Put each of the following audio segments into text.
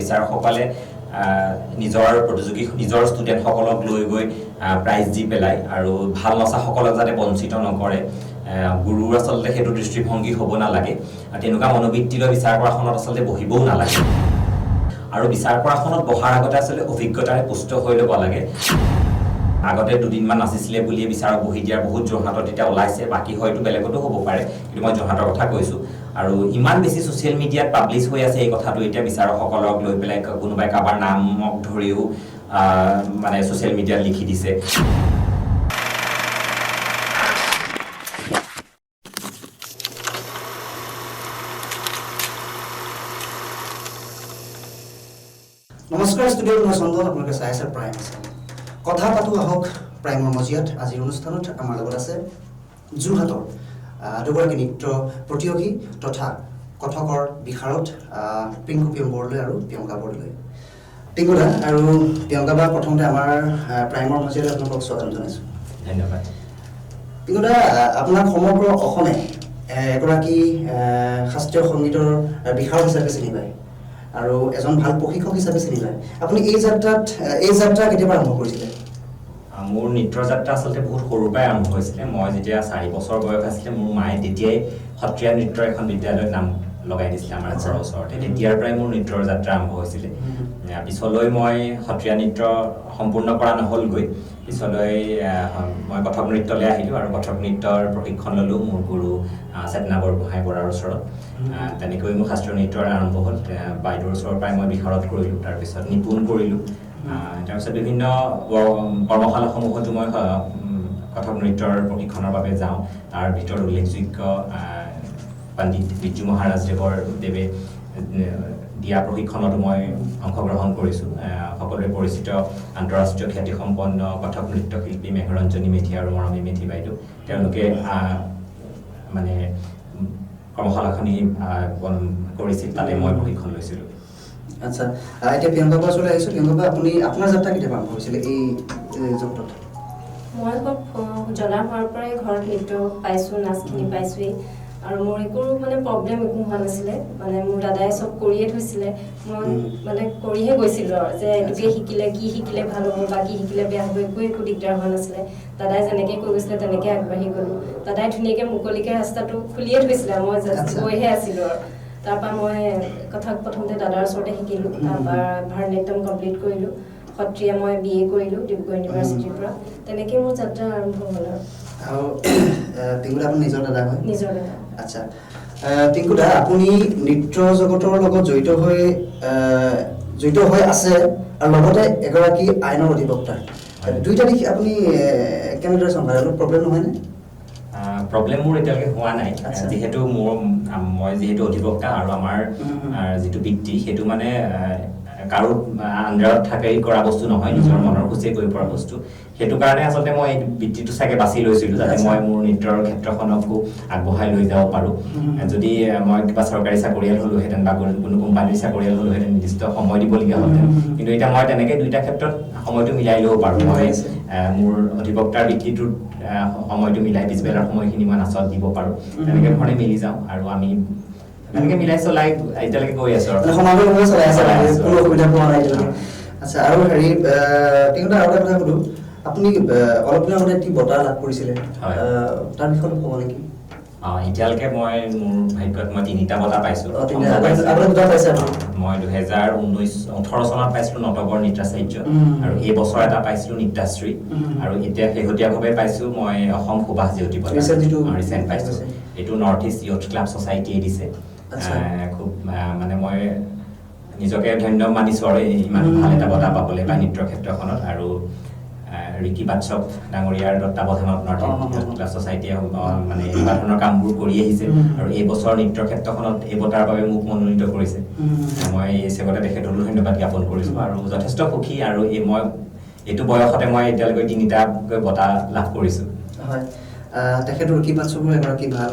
বিচাৰকসকলে নিজৰ প্ৰতিযোগী নিজৰ ষ্টুডেণ্টসকলক লৈ গৈ প্ৰাইজ দি পেলাই আৰু ভাল নচাসকলক যাতে বঞ্চিত নকৰে গুৰুৰ আচলতে সেইটো দৃষ্টিভংগী হ'ব নালাগে আৰু তেনেকুৱা মনোবৃত্তি লৈ বিচাৰ কৰাখনত আচলতে বহিবও নালাগে আৰু বিচাৰ কৰাখনত বহাৰ আগতে আচলতে অভিজ্ঞতাৰে পুষ্ট হৈ ল'ব লাগে আগতে দুদিনমান নাচিছিলে বুলিয়ে বিচাৰক বহি দিয়াৰ বহুত যোৰহাটত এতিয়া ওলাইছে বাকী হয়তো বেলেগতো হ'ব পাৰে কিন্তু মই যোৰহাটৰ কথা কৈছোঁ আৰু ইমান বেছি ছ'চিয়েল মিডিয়াত পাব্লিছ হৈ আছে এই কথাটো এতিয়া বিচাৰকসকলক লৈ পেলাই কোনোবাই কাৰোবাৰ নামক ধৰিও মানে ছ'চিয়েল মিডিয়াত লিখি দিছে নমস্কাৰ ষ্টুডিঅ'ত মই চন্দন আপোনালোকে চাই আছে প্ৰাইম কথা পাতোঁ আহক প্ৰাইমৰ মজিয়াত আজিৰ অনুষ্ঠানত আমাৰ লগত আছে যোৰহাটৰ দুগৰাকী নৃত্য প্ৰতিযোগী তথা কথকৰ বিশাৰদ পিংকু বৰদলৈ আৰু প্ৰিয়ংকা বৰদলৈ পিংকুদা আৰু প্ৰিয়ংকা বা প্ৰথমতে আমাৰ প্ৰাইমৰ মজিয়াত আপোনালোকক স্বাগতম জনাইছোঁ ধন্যবাদ পিংকুদা আপোনাক সমগ্ৰ অসমে এগৰাকী শাস্ত্ৰীয় সংগীতৰ বিশাৰদ হিচাপে চিনি পায় আৰু এজন ভাল প্ৰশিক্ষক হিচাপে চিনি পায় আপুনি এই যাত্ৰা কেতিয়াবা আৰম্ভ কৰিছিলে মোৰ নৃত্যৰ যাত্ৰা আচলতে বহুত সৰুৰ পৰাই আৰম্ভ হৈছিলে মই যেতিয়া 4 বছৰ বয়স আছিলে মোৰ মায়ে তেতিয়াই সত্ৰীয়া নৃত্যৰ এখন বিদ্যালয়ত নাম লগাই দিছিলে আমাৰ ঘৰৰ ওচৰতে তেতিয়াৰ পৰাই মোৰ নৃত্যৰ যাত্ৰা আৰম্ভ হৈছিলে পিছলৈ মই সত্ৰীয়া নৃত্য সম্পূৰ্ণ কৰা নহ'লগৈ পিছলৈ মই কথক নৃত্যলৈ আহিলোঁ আৰু কথক নৃত্যৰ প্ৰশিক্ষণ ল'লোঁ মোৰ গুৰু চেতনা বৰগোহাঁই বৰাৰ ওচৰত তেনেকৈ মোৰ শাস্ত্ৰীয় নৃত্যৰ আৰম্ভ হ'ল বাইদেউৰ ওচৰৰ পৰাই মই বিশাৰদ কৰিলোঁ তাৰপিছত নিপুণ কৰিলোঁ তাৰপিছত বিভিন্ন কৰ্মশালাসমূহতো মই কথক নৃত্যৰ প্ৰশিক্ষণৰ বাবে যাওঁ তাৰ ভিতৰত উল্লেখযোগ্য পণ্ডিত বিজু মহাৰাজদেৱে দিয়া প্ৰশিক্ষণতো মই অংশগ্ৰহণ কৰিছোঁ সকলোৱে পৰিচিত আন্তঃৰাষ্ট্ৰীয় খ্যাতিসম্পন্ন কথক নৃত্যশিল্পী মেঘৰঞ্জনী মেধি আৰু মৰমী মেধি বাইদেউ তেওঁলোকে মানে কৰ্মশালাখনি কৰিছিল তাতে মই প্ৰশিক্ষণ লৈছিলোঁ আচ্ছা এতিয়া প্ৰিয়ংকা পৰা চলে আহিছোঁ প্ৰিয়ংকা আপুনি আপোনাৰ যাত্ৰা কেতিয়াবা আৰম্ভ হৈছিলে এই জগতত মই খুব জনা হোৱাৰ পৰাই ঘৰত নৃত্য পাইছোঁ নাচখিনি পাইছোঁৱেই আৰু মোৰ একো মানে প্ৰব্লেম একো হোৱা নাছিলে মানে মোৰ দাদাই চব কৰিয়ে থৈছিলে মই মানে কৰিহে গৈছিলোঁ আৰু যে এইটোকে শিকিলে কি শিকিলে ভাল হ'ব বা কি শিকিলে বেয়া হ'ব একো দিগদাৰ হোৱা নাছিলে দাদাই যেনেকৈ কৈ গৈছিলে তেনেকৈ আগবাঢ়ি গ'লোঁ দাদাই ধুনীয়াকৈ মুকলিকৈ ৰাস্তাটো খুলিয়ে থৈছিলে মই জাষ্ট গৈহে আছিলোঁ আৰু তাৰপৰা মই কথা প্ৰথমতে দাদাৰ ওচৰতে শিকিলোঁ তাৰপৰা ভাৰতনাট্যম কমপ্লিট কৰিলোঁ সত্ৰীয়া মই BA কৰিলোঁ ডিব্ৰুগড় ইউনিভাৰ্চিটিৰ পৰা তেনেকৈ মোৰ যাত্ৰা আৰম্ভ হ'ল আৰু পিংকুদা আপুনি নিজৰ দাদা হয় নিজৰ দাদা আচ্ছা পিংকুদা আপুনি নৃত্য জগতৰ লগত জড়িত হৈ আছে আৰু লগতে এগৰাকী আইনৰ অধিবক্তা দুইটা দিশ আপুনি কেনেদৰে চম্ভালে অলপ প্ৰব্লেম নহয়নে প্ৰব্লেম মোৰ এতিয়ালৈকে হোৱা নাই যিহেতু মই যিহেতু অধিবক্তা আৰু আমাৰ যিটো বৃত্তি সেইটো মানে কাৰো আণ্ডাৰত থাকি কৰা বস্তু নহয় নিজৰ মনৰ খুচিয়ে কৰি পৰা বস্তু সেইটো কাৰণে আচলতে মই এই বৃত্তিটো চাগে বাছি লৈছিলোঁ যাতে মই মোৰ নৃত্যৰ ক্ষেত্ৰখনকো আগবঢ়াই লৈ যাব পাৰোঁ যদি মই কিবা চৰকাৰী চাকৰিয়াল হ'লোহেঁতেন বা কোনো কোম্পানীৰ চাকৰিয়াল হ'লোহেঁতেন নিৰ্দিষ্ট সময় দিবলগীয়া হ'লহেঁতেন কিন্তু এতিয়া মই তেনেকৈ দুইটা ক্ষেত্ৰত সময়টো মিলাই ল'ব পাৰোঁ মই মোৰ অধিবক্তাৰ বৃত্তিটোত সময়টো মিলাই পিছবেলাৰ সময়খিনি মই নাচত দিব পাৰোঁ তেনেকৈ ধৰণে মিলি যাওঁ আৰু আমি তেনেকৈ মিলাই চলাই এতিয়ালৈকে গৈ আছোঁ আৰু সমান্তৰালভাৱে চলাই আছে কোনো অসুবিধা পোৱা নাই এতিয়ালৈকে আচ্ছা আৰু হেৰি পিংকুদা আৰু এটা কথা সুধোঁ আপুনি অলপ দিনৰ আগতে এটি বঁটা লাভ কৰিছিলে তাৰ বিষয়ে ক'ব নেকি এতিয়ালৈকে মই মোৰ ভাগ্যত মই 3টা বঁটা পাইছোঁ মই 2018 চনত পাইছিলোঁ নটবৰ নৃত্যাচাৰ্য আৰু এই বছৰ এটা পাইছিলোঁ নৃত্যাশ্ৰী আৰু এতিয়া শেহতীয়াভাৱে পাইছোঁ মই অসম সুভাষ জয়ন্তী বঁটা ৰিচেণ্ট পাইছোঁ এইটো নৰ্থ ইষ্ট ইয়থ ক্লাব ছ'চাইটিয়ে দিছে খুব মানে মই নিজকে ধন্য মানিছোঁ আৰু ইমান ভাল এটা বঁটা পাবলৈ বা নৃত্যৰ ক্ষেত্ৰখনত আৰু ৰিকি বাৎসৱ ডাঙৰীয়াৰ তত্ত্বাৱধানত নৰ্থ ইষ্ট ক্লাব ছ'চাইটিয়ে মানে এনেকুৱা ধৰণৰ কামবোৰ কৰি আহিছে আৰু এই বছৰ নৃত্যৰ ক্ষেত্ৰখনত এই বঁটাৰ বাবে মোক মনোনীত কৰিছে মই এই চেগতে তেখেতলৈ ধন্যবাদ জ্ঞাপন কৰিছোঁ আৰু যথেষ্ট সুখী আৰু মই এইটো বয়সতে মই এতিয়ালৈকে 3টাকৈ বঁটা লাভ কৰিছোঁ হয় তেখেত ৰিকি বাৎসৱৰ এগৰাকী ভাল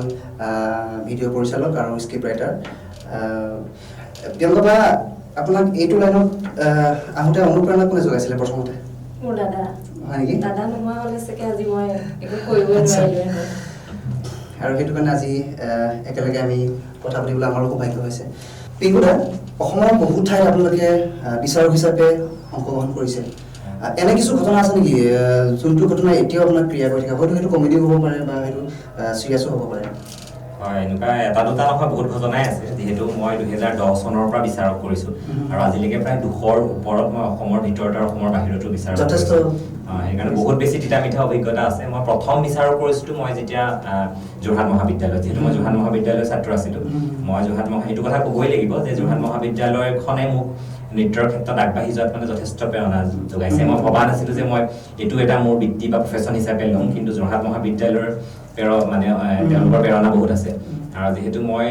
ভিডিঅ' পৰিচালক আৰু স্ক্ৰিপ্ট ৰাইটাৰ প্ৰিয়ংকা আপোনাক এইটো লাইনত আহোঁতে অনুপ্ৰেৰণা কোনে যোগাইছিলে প্ৰথমতে মোৰ দাদা হয় নেকি দাদা নোহোৱা হ'লে চাগে আজি মই একো কৰিবই নোৱাৰিলোঁ আৰু সেইটো কাৰণে আজি একেলগে আমি কথা পাতিবলৈ আমাৰো সৌভাগ্য হৈছে পিংকুদা অসমৰ বহুত ঠাইত আপোনালোকে বিচাৰক হিচাপে অংশগ্ৰহণ কৰিছে এনে কিছু ঘটনা আছে নেকি যোনটো ঘটনা এতিয়াও আপোনাক ক্ৰিয়া কৰি থাকে হয়তো সেইটো কমেডি হ'ব পাৰে বা সেইটো চিৰিয়াছো হ'ব পাৰে হয় এনেকুৱা এটা দুটা নহয় বহুত ঘটনাই আছে যিহেতু মই 2010 চনৰ পৰা বিচাৰক কৰিছোঁ আৰু আজিলৈকে প্ৰায় 200ৰ ওপৰত মই অসমৰ ভিতৰত আৰু অসমৰ বাহিৰতো বিচাৰক যথেষ্ট সেইকাৰণে বহুত বেছি তিতা মিঠা অভিজ্ঞতা আছে মই প্ৰথম বিচাৰক কৰিছিলোঁ মই যেতিয়া যোৰহাট মহাবিদ্যালয় যিহেতু মই যোৰহাট মহাবিদ্যালয়ৰ ছাত্ৰ আছিলোঁ মই যোৰহাট এইটো কথা ক'বই লাগিব যে যোৰহাট মহাবিদ্যালয়খনে মোক নৃত্যৰ ক্ষেত্ৰত আগবাঢ়ি যোৱাত মানে যথেষ্ট প্ৰেৰণা যোগাইছে মই ভবা নাছিলোঁ যে মই এইটো এটা মোৰ বৃত্তি বা প্ৰফেশ্যন হিচাপে ল'ম কিন্তু যোৰহাট মহাবিদ্যালয়ৰ মানে তেওঁলোকৰ প্ৰেৰণা বহুত আছে আৰু যিহেতু মই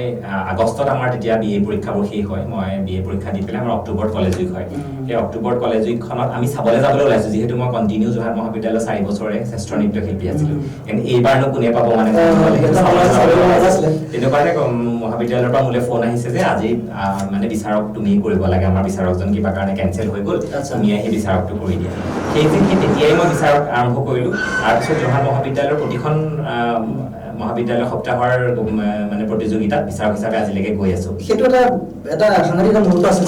আগষ্টত আমাৰ তেতিয়া BA পৰীক্ষাবোৰ শেষ হয় মই BA পৰীক্ষা দি পেলাই আমাৰ অক্টোবৰত কলেজ উইক হয় সেই অক্টোবৰত কলেজ উইকখনত আমি চাবলৈ যাবলৈ ওলাইছোঁ যিহেতু মই কণ্টিনিউ যোৰহাট মহাবিদ্যালয় 4 বছৰে শ্ৰেষ্ঠ নৃত্য শিল্পী আছিলোঁ কিন্তু এইবাৰনো কোনে পাব মানে সেইটো কাৰণে মহাবিদ্যালয়ৰ পৰা মোলৈ ফোন আহিছে যে আজি মানে বিচাৰক তুমি কৰিব লাগে আমাৰ বিচাৰকজন কিবা কাৰণে কেঞ্চেল হৈ গ'ল তুমি আহি বিচাৰকটো কৰি দিয়া সেই তেতিয়াই মই বিচাৰক আৰম্ভ কৰিলোঁ তাৰপিছত যোৰহাট মহাবিদ্যালয়ৰ প্ৰতিখন মহাবিদ্যালয় সপ্তাহৰ মানে প্ৰতিযোগিতাত বিচাৰক হিচাপে আজিলৈকে গৈ আছো সেইটো এটা সাংঘাতিক মুহূৰ্ত আছিল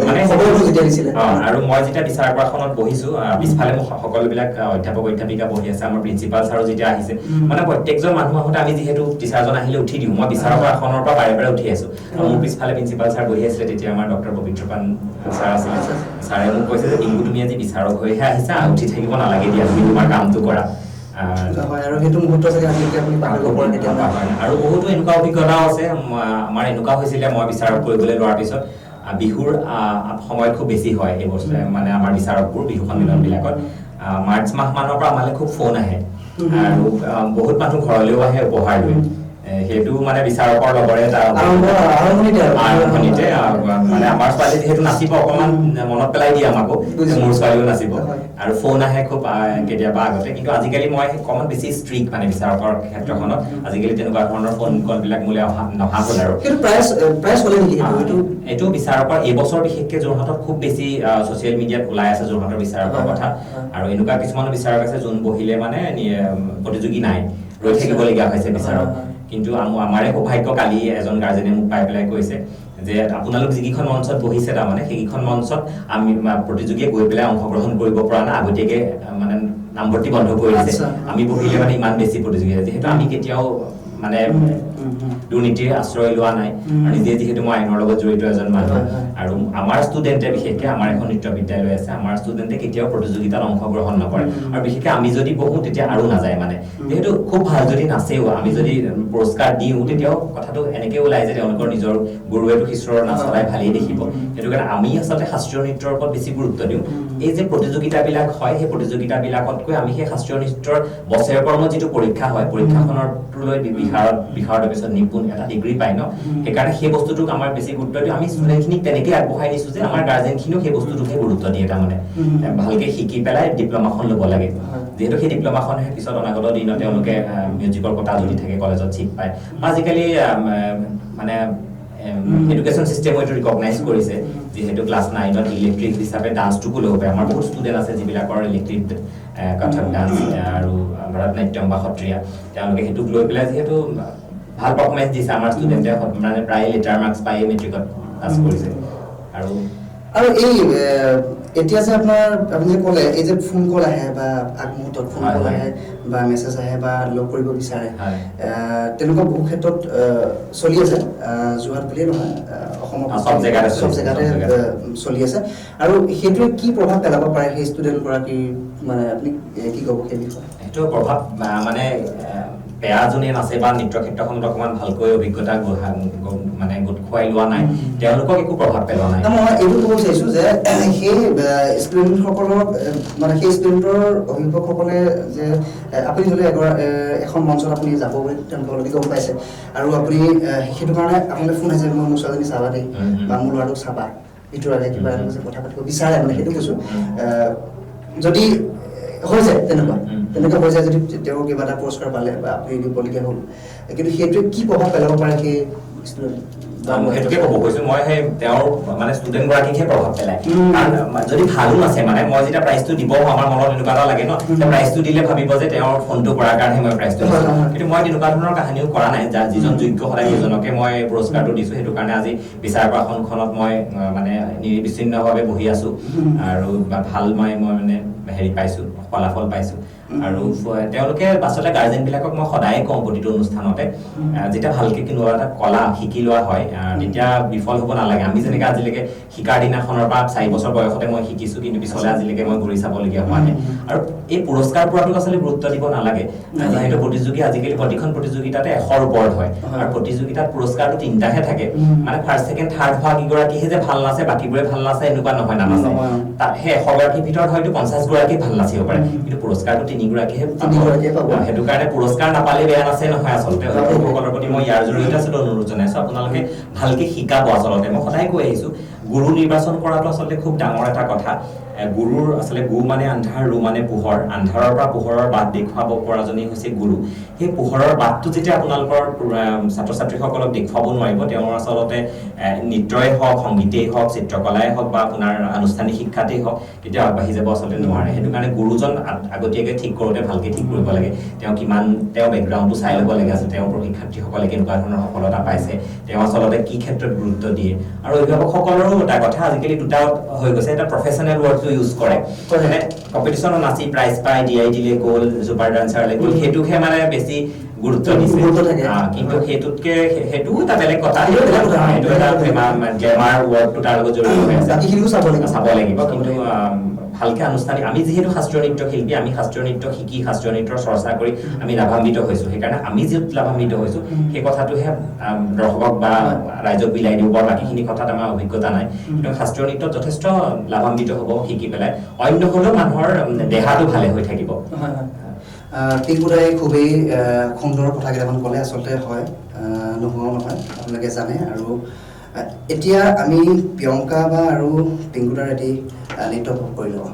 মানে যেতিয়া দিছিলে আৰু মই যেতিয়া বিচাৰক আসনত বহিছো পিছফালে সকলোবিলাক অধ্যাপক অধ্যাপিকা বহি আছে আমাৰ প্ৰিন্সিপাল ছাৰো যেতিয়া আহিছে মানে প্ৰত্যেকজন মানুহ আহোঁতে আমি যিহেতু টিচাৰজন আহিলে উঠি দিওঁ মই বিচাৰক আসনৰ পৰা বাৰে বাৰে উঠি আছো আৰু মোৰ পিছফালে প্ৰিন্সিপাল ছাৰ বহি আছিলে তেতিয়া আমাৰ ডক্টৰ পবিত্ৰপান ছাৰ আছিলে ছাৰে মোক কৈছে যে টিংকু তুমি আজি বিচাৰক হৈহে আহিছা উঠি থাকিব নালাগে দিয়া তুমি তোমাৰ কামটো কৰা আৰু সেইটো মুহূৰ্ত চাগে আপুনি পাহৰিব পৰা কেতিয়াবা আৰু বহুতো এনেকুৱা অভিজ্ঞতাও আছে আমাৰ এনেকুৱা হৈছিলে মই বিচাৰক কৰিবলৈ লোৱাৰ পিছত বিহুৰ সময় খুব বেছি হয় এই বস্তু মানে আমাৰ বিচাৰকবোৰ বিহু সন্মিলনবিলাকত মাৰ্চ মাহমানৰ পৰা আমালৈ খুব ফোন আহে আৰু বহুত মানুহ ঘৰলৈও আহে উপহাৰ লৈ সেইটো মানে বিচাৰকৰ লগৰে আৰম্ভণিতে মানে আমাৰ ছোৱালী যিহেতু নাচিব অকণমান মনত পেলাই দিয়ে আমাকো মোৰ ছোৱালীও নাচিব আৰু ফোন আহে খুব কেতিয়াবা আগতে কিন্তু আজিকালি মই অকণমান বেছি ষ্ট্ৰিক্ট মানে বিচাৰকৰ ক্ষেত্ৰখনত আজিকালি তেনেকুৱা ধৰণৰ ফোন কলবিলাক মোলৈ নহা হ'ল আৰু এইটো বিচাৰকৰ এইবছৰ বিশেষকৈ যোৰহাটত খুব বেছি ছ'চিয়েল মিডিয়াত ওলাই আছে যোৰহাটৰ বিচাৰকৰ কথা আৰু এনেকুৱা কিছুমান বিচাৰক আছে যোন বহিলে মানে প্ৰতিযোগী নাই ৰৈ থাকিবলগীয়া হৈছে বিচাৰক কিন্তু আমাৰে সৌভাগ্য কালি এজন গাৰ্জেনে মোক পাই পেলাই কৈছে যে আপোনালোক যিকেইখন মঞ্চত বহিছে তাৰমানে সেইকেইখন মঞ্চত আমি প্ৰতিযোগীয়ে গৈ পেলাই অংশগ্ৰহণ কৰিব পৰা নাই আগতীয়াকৈ মানে নামভৰ্তি বন্ধ কৰি দিছে আমি বহিলে মানে ইমান বেছি প্ৰতিযোগিতা যিহেতু আমি কেতিয়াও মানে দুৰ্নীতিৰ আশ্ৰয় লোৱা নাই আৰু নিজে যিহেতু মই আইনৰ লগত জড়িত এজন মানুহ আৰু আমাৰ ষ্টুডেণ্টে বিশেষকৈ আমাৰ এখন নৃত্য বিদ্যালয় আছে আমাৰ ষ্টুডেণ্টে কেতিয়াও প্ৰতিযোগিতাত অংশগ্ৰহণ নকৰে আৰু বিশেষকৈ আমি যদি বহোঁ তেতিয়া আৰু নাযায় মানে যিহেতু খুব ভাল যদি নাচেও আমি যদি পুৰস্কাৰ দিওঁ তেতিয়াও কথাটো এনেকৈ ওলাই যে তেওঁলোকৰ নিজৰ গুৰুৱেতো ঈশ্বৰৰ নাচ চলাই ভালেই দেখিব সেইটো কাৰণে আমি আচলতে শাস্ত্ৰীয় নৃত্যৰ ওপৰত বেছি গুৰুত্ব দিওঁ এই যে প্ৰতিযোগিতাবিলাক হয় সেই প্ৰতিযোগিতাবিলাকতকৈ আমি সেই শাস্ত্ৰীয় নৃত্যৰ বছৰেকৰ যিটো পৰীক্ষা হয় পৰীক্ষাখনলৈ বিষাৰৰ পিছত নিপুণ এটা ডিগ্ৰী পায় ন সেইকাৰণে সেই বস্তুটোক আমাৰ বেছি গুৰুত্ব দিওঁ আমি ষ্টুডেণ্টখিনিক তেনেকৈ আগবঢ়াই দিছোঁ যে আমাৰ গাৰ্জেনখিনিও সেই বস্তুটোকে গুৰুত্ব দিয়ে তাৰমানে ভালকৈ শিকি পেলাই ডিপ্ল'মাখন ল'ব লাগে যিহেতু সেই ডিপ্ল'মাখনহে পিছত অনাগত দিনত তেওঁলোকে মিউজিকৰ কথা যদি থাকে কলেজত ছিট পায় আজিকালি মানে এডুকেশ্যন চিষ্টেমো এইটো ৰিকগনাইজ কৰিছে যিহেতু ক্লাছ 9ত ইলেক্ট্ৰিক হিচাপে ডান্সটোকো ল'ব পাৰে আমাৰ বহুত ষ্টুডেণ্ট আছে যিবিলাকৰ ইলেক্ট্ৰিক কথক ডান্স আৰু ভাৰতনাট্যম বা সত্ৰীয়া তেওঁলোকে সেইটোক লৈ পেলাই যিহেতু ভাল পাৰফৰ্মেঞ্চ দিছে আমাৰ ষ্টুডেণ্টে মানে প্ৰায় লেটাৰ মাৰ্কছ পাই মেট্ৰিকত পাছ কৰিছে আৰু এই এতিয়া যে আপোনাৰ আপুনি যে ক'লে এই যে ফোন কল আহে বা আগমুহূৰ্তত ফোন কল আহে বা মেছেজ আহে বা লগ কৰিব বিচাৰে তেনেকুৱা বহু ক্ষেত্ৰত চলি আছে যোৰহাট বুলিয়ে নহয় অসমৰ চব জেগাতে চলি আছে আৰু সেইটোৱে কি প্ৰভাৱ পেলাব পাৰে সেই ষ্টুডেণ্টগৰাকীৰ মানে আপুনি কি ক'ব সেই বিষয়ে সেইটো প্ৰভাৱ মানে বেয়া যোনে নাচে বা নৃত্য ক্ষেত্ৰখনত অকণমান ভালকৈ অভিজ্ঞতা মানে গোট খুৱাই লোৱা নাই তেওঁলোকক একো প্ৰভাৱ পেলোৱা নাই মই এইটো ক'ব বিচাৰিছোঁ যে সেই ষ্টুডেণ্টসকলক মানে সেই ষ্টুডেণ্টৰ অভিভাৱকসকলে যে আপুনি যদি এখন মঞ্চত আপুনি যাব বুলি তেওঁলোকে অলৰেডি গম পাইছে আৰু আপুনি সেইটো কাৰণে আপোনালোকে ফোন আহিছে মই মোৰ ছোৱালীজনী চাবা দেই বা মোৰ ল'ৰাটোক চাবা ইটোৰ আগে কিবা এনেকৈ কথা পাতিব বিচাৰে মানে সেইটো কৈছোঁ যদি হৈ যায় তেনেকুৱা হৈ যায় যদি তেওঁ কিবা এটা পুৰস্কাৰ পালে বা আপুনি দিবলগীয়া হ'ল কিন্তু সেইটোৱে কি প্ৰভাৱ পেলাব পাৰে সেই ষ্টুডেণ্ট সেইটোকে ক'ব কৈছো মই সেই তেওঁৰ মানে ষ্টুডেণ্ট গৰাকীকহে প্ৰভাৱ পেলায় কাৰণ যদি ভালো আছে মানে মই যেতিয়া প্ৰাইজটো দিব আমাৰ মনত এনেকুৱা এটা লাগে ন প্ৰাইজটো দিলে ভাবিব যে তেওঁৰ ফোনটো কৰাৰ কাৰণে মই প্ৰাইজটো দিছোঁ কিন্তু মই তেনেকুৱা ধৰণৰ কাহিনীও কৰা নাই যাৰ যিজন যোগ্য সদায় সেইজনকে মই পুৰস্কাৰটো দিছোঁ সেইটো কাৰণে আজি বিচাৰকৰ আসনখনত মই মানে নিৰবিচ্ছিন্নভাৱে বহি আছোঁ আৰু ভাল মই মানে হেৰি পাইছোঁ ফলাফল পাইছোঁ আৰু তেওঁলোকে আচলতে গাৰ্জেনবিলাকক মই সদায় কওঁ প্ৰতিটো অনুষ্ঠানতে যেতিয়া ভালকৈ কোনোবা এটা কলা শিকি লোৱা হয় তেতিয়া বিফল হ'ব নালাগে আমি যেনেকৈ আজিলৈকে শিকাৰ দিনাখনৰ পৰা 4 বছৰ বয়সতে মই শিকিছোঁ কিন্তু পিছলৈ আজিলৈকে মই ঘূৰি চাবলগীয়া হোৱা নাই আৰু এই পুৰস্কাৰ পোৱাটোক আচলতে গুৰুত্ব দিব নালাগে যিহেতু প্ৰতিযোগী আজিকালি প্ৰতিখন প্ৰতিযোগিতাতে 100ৰ ওপৰত হয় আৰু প্ৰতিযোগিতাত পুৰস্কাৰটো 3টাহে থাকে মানে ফাৰ্ষ্ট ছেকেণ্ড থাৰ্ড হোৱা কেইগৰাকীহে যে ভাল নাচে বাকীবোৰে ভাল নাচে এনেকুৱা নহয় নানাচে সেই 100 গৰাকীৰ ভিতৰত হয়তো 50 গৰাকী ভাল নাচিব পাৰে কিন্তু পুৰস্কাৰটো 3 গৰাকীহে পাব সেইটো কাৰণে পুৰস্কাৰ নাপালে বেয়া নাচে নহয় আচলতে সকলৰ প্ৰতি মই ইয়াৰ জৰিয়তে আচলতে অনুৰোধ জনাইছোঁ আপোনালোকে ভালকে শিকাব আচলতে মই সদায় কৈ আহিছোঁ গুৰু নিৰ্বাচন কৰাটো আচলতে খুব ডাঙৰ এটা কথা গুৰুৰ আচলতে গু মানে আন্ধাৰ ৰু মানে পোহৰ আন্ধাৰৰ পৰা পোহৰৰ বাট দেখুৱাব পৰাজনেই হৈছে গুৰু সেই পোহৰৰ বাটটো যেতিয়া আপোনালোকৰ ছাত্ৰ ছাত্ৰীসকলক দেখুৱাব নোৱাৰিব তেওঁৰ আচলতে নৃত্যই হওক সংগীতেই হওক চিত্ৰকলাই হওক বা আপোনাৰ আনুষ্ঠানিক শিক্ষাতেই হওক কেতিয়াও আগবাঢ়ি যাব আচলতে নোৱাৰে সেইটো কাৰণে গুৰুজন আগতীয়াকৈ ঠিক কৰোঁতে ভালকৈ ঠিক কৰিব লাগে তেওঁ কিমান তেওঁ বেকগ্ৰাউণ্ডটো চাই ল'ব লাগে আচলতে তেওঁৰ প্ৰশিক্ষাৰ্থীসকলে কেনেকুৱা ধৰণৰ সফলতা পাইছে তেওঁ আচলতে কি ক্ষেত্ৰত গুৰুত্ব দিয়ে আৰু অভিভাৱকসকলৰো এটা কথা আজিকালি দুটা হৈ গৈছে এটা প্ৰফেচনেল ৱৰ্ডটো ইউজ কৰে মানে কম্পিটিশ্যনত নাচি প্ৰাইজ পাই DI দিলে গ'ল ছুপাৰ ডান্সাৰলে গ'ল সেইটোহে মানে বেছি গুৰুত্ব দিছে কিন্তু সেইটোতকে সেইটো এটা বেলেগ কথা সেইটো এটা গ্লেমাৰ ৱৰ্ডটো তাৰ লগত জড়িত হৈ আছে চাব লাগিব কিন্তু ভালকে আনুষ্ঠানিক আমি যিহেতু শাস্ত্ৰীয় নৃত্য শিল্পী আমি শাস্ত্ৰীয় নৃত্য শিকি শাস্ত্ৰীয় নৃত্যৰ চৰ্চা কৰি আমি লাভান্বিত হৈছোঁ সেইকাৰণে আমি যিটো লাভান্বিত হৈছোঁ সেই কথাটোহে দৰ্শকক বা ৰাইজক বিলাই দিব পৰা বাকীখিনি কথাত আমাৰ অভিজ্ঞতা নাই কিন্তু শাস্ত্ৰীয় নৃত্যত যথেষ্ট লাভান্বিত হ'ব শিকি পেলাই অন্য হ'লেও মানুহৰ দেহাটো ভালে হৈ থাকিব পিংকুদাই খুবেই সুন্দৰ কথা কেইটামান ক'লে আচলতে হয় নোহোৱাও নহয় আপোনালোকে জানে আৰু এতিয়া আমি প্ৰিয়ংকা বা আৰু পিংকুদাৰ এটি নৃত্য ভোগ কৰি লওঁ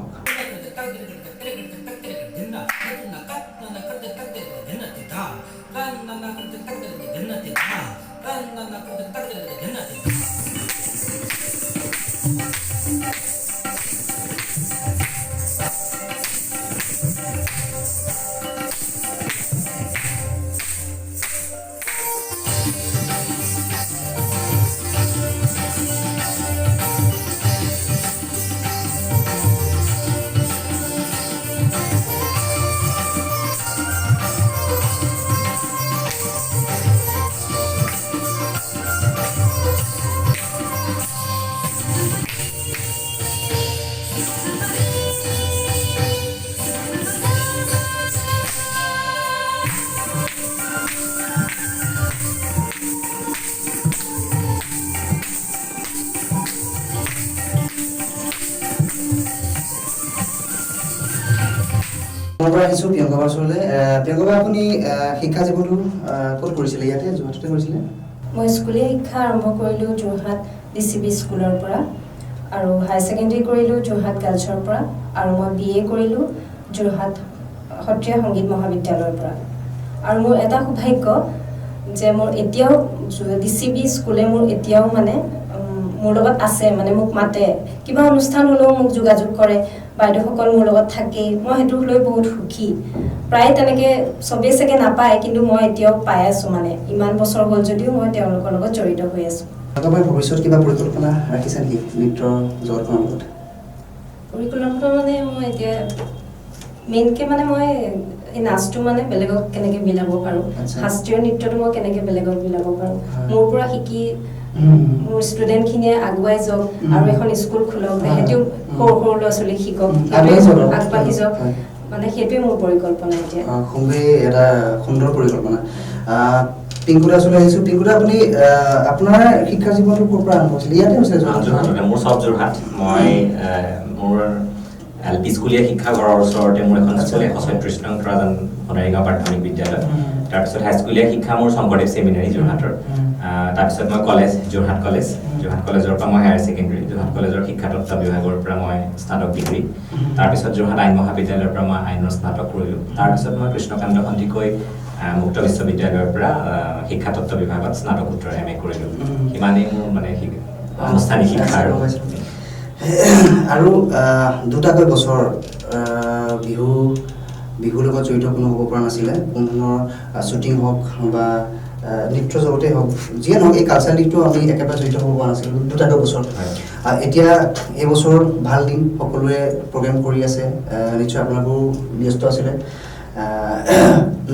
আহিছোঁ প্ৰিয়ংকা বাৰ ওচৰলৈ প্ৰিয়ংকা বা আপুনি শিক্ষা জীৱনটো ক'ত কৰিছিলে ইয়াতে যোৰহাটতে কৰিছিলে মই স্কুলীয়া শিক্ষা আৰম্ভ কৰিলোঁ যোৰহাট DCB স্কুলৰ পৰা আৰু হায়াৰ ছেকেণ্ডেৰী কৰিলোঁ যোৰহাট গাৰ্লছৰ পৰা আৰু মই BA কৰিলোঁ যোৰহাট সত্ৰীয়া সংগীত মহাবিদ্যালয়ৰ পৰা আৰু মোৰ এটা সৌভাগ্য যে মোৰ এতিয়াও DCB স্কুলে মোৰ এতিয়াও মানে মোৰ লগত আছে মানে মোক মাতে কিবা অনুষ্ঠান হ'লেও মোক যোগাযোগ কৰে বাইদেউসকল মোৰ লগত থাকে মই সেইটো লৈ বহুত সুখী প্ৰায় তেনেকৈ চবেই চাগে নাপায় কিন্তু মই এতিয়াও পাই আছোঁ মানে ইমান বছৰ হ'ল যদিও মই তেওঁলোকৰ লগত জড়িত হৈ আছোঁ আপোনাৰ ভৱিষ্যত কিবা পৰিকল্পনা ৰাখিছে নেকি নৃত্যৰ জগতখনৰ লগত পৰিকল্পনা মানে মই এতিয়া মেইনকৈ মানে মই এই নাচটো মানে বেলেগক কেনেকৈ মিলাব পাৰোঁ শাস্ত্ৰীয় নৃত্যটো মই কেনেকৈ বেলেগক মিলাব পাৰোঁ মোৰ পৰা শিকি মোৰ ষ্টুডেণ্টখিনিয়ে আগুৱাই যাওক আৰু এখন স্কুল খোলক সিহঁতেও সৰু সৰু ল'ৰা ছোৱালীক শিকক আগবাঢ়ি যাওক মানে সেইটোৱে মোৰ পৰিকল্পনা এতিয়া খুবেই এটা সুন্দৰ পৰিকল্পনা পিংকুদা ওচৰলৈ আহিছোঁ পিংকুদা আপুনি আপোনাৰ শিক্ষা জীৱনটো ক'ৰ পৰা আৰম্ভ হৈছিলে ইয়াতে হৈছিলে যোৰহাটতে মোৰ চব যোৰহাট মই মোৰ LP স্কুলীয়া শিক্ষা ঘৰৰ ওচৰতে মোৰ এখন স্কুল 136 নং ৰাজান সোণাৰীগাঁও প্ৰাথমিক বিদ্যালয় তাৰপিছত হাইস্কুলীয়া শিক্ষা মোৰ শংকৰদেৱ ছেমিনাৰী যোৰহাটৰ তাৰপিছত মই কলেজ যোৰহাট কলেজৰ পৰা মই হায়াৰ ছেকেণ্ডেৰী যোৰহাট কলেজৰ শিক্ষাতত্ত্ব বিভাগৰ পৰা মই স্নাতক ডিগ্ৰী তাৰপিছত যোৰহাট আইন মহাবিদ্যালয়ৰ পৰা মই আইনৰ স্নাতক কৰিলোঁ তাৰপিছত মই কৃষ্ণকান্ত সন্দিকৈ মুক্ত বিশ্ববিদ্যালয়ৰ পৰা শিক্ষাতত্ত্ব বিভাগত স্নাতকোত্তৰ MA কৰিলোঁ। সিমানেই মোৰ মানে আনুষ্ঠানিক শিক্ষা আৰু আৰু দুটাকৈ বছৰ বিহুৰ লগত জড়িত কোনো হ'ব পৰা নাছিলে, কোনো ধৰণৰ শ্বুটিং হওক বা নৃত্য জগতেই হওক, যিয়ে নহওক এই কালচাৰ দিশটো আমি একেবাৰে জড়িত হ'ব পৰা নাছিলোঁ দুটাকৈ বছৰ। এতিয়া এইবছৰ ভাল দিন, সকলোৱে প্ৰগ্ৰেম কৰি আছে, নিশ্চয় আপোনালোকো ব্যস্ত আছিলে।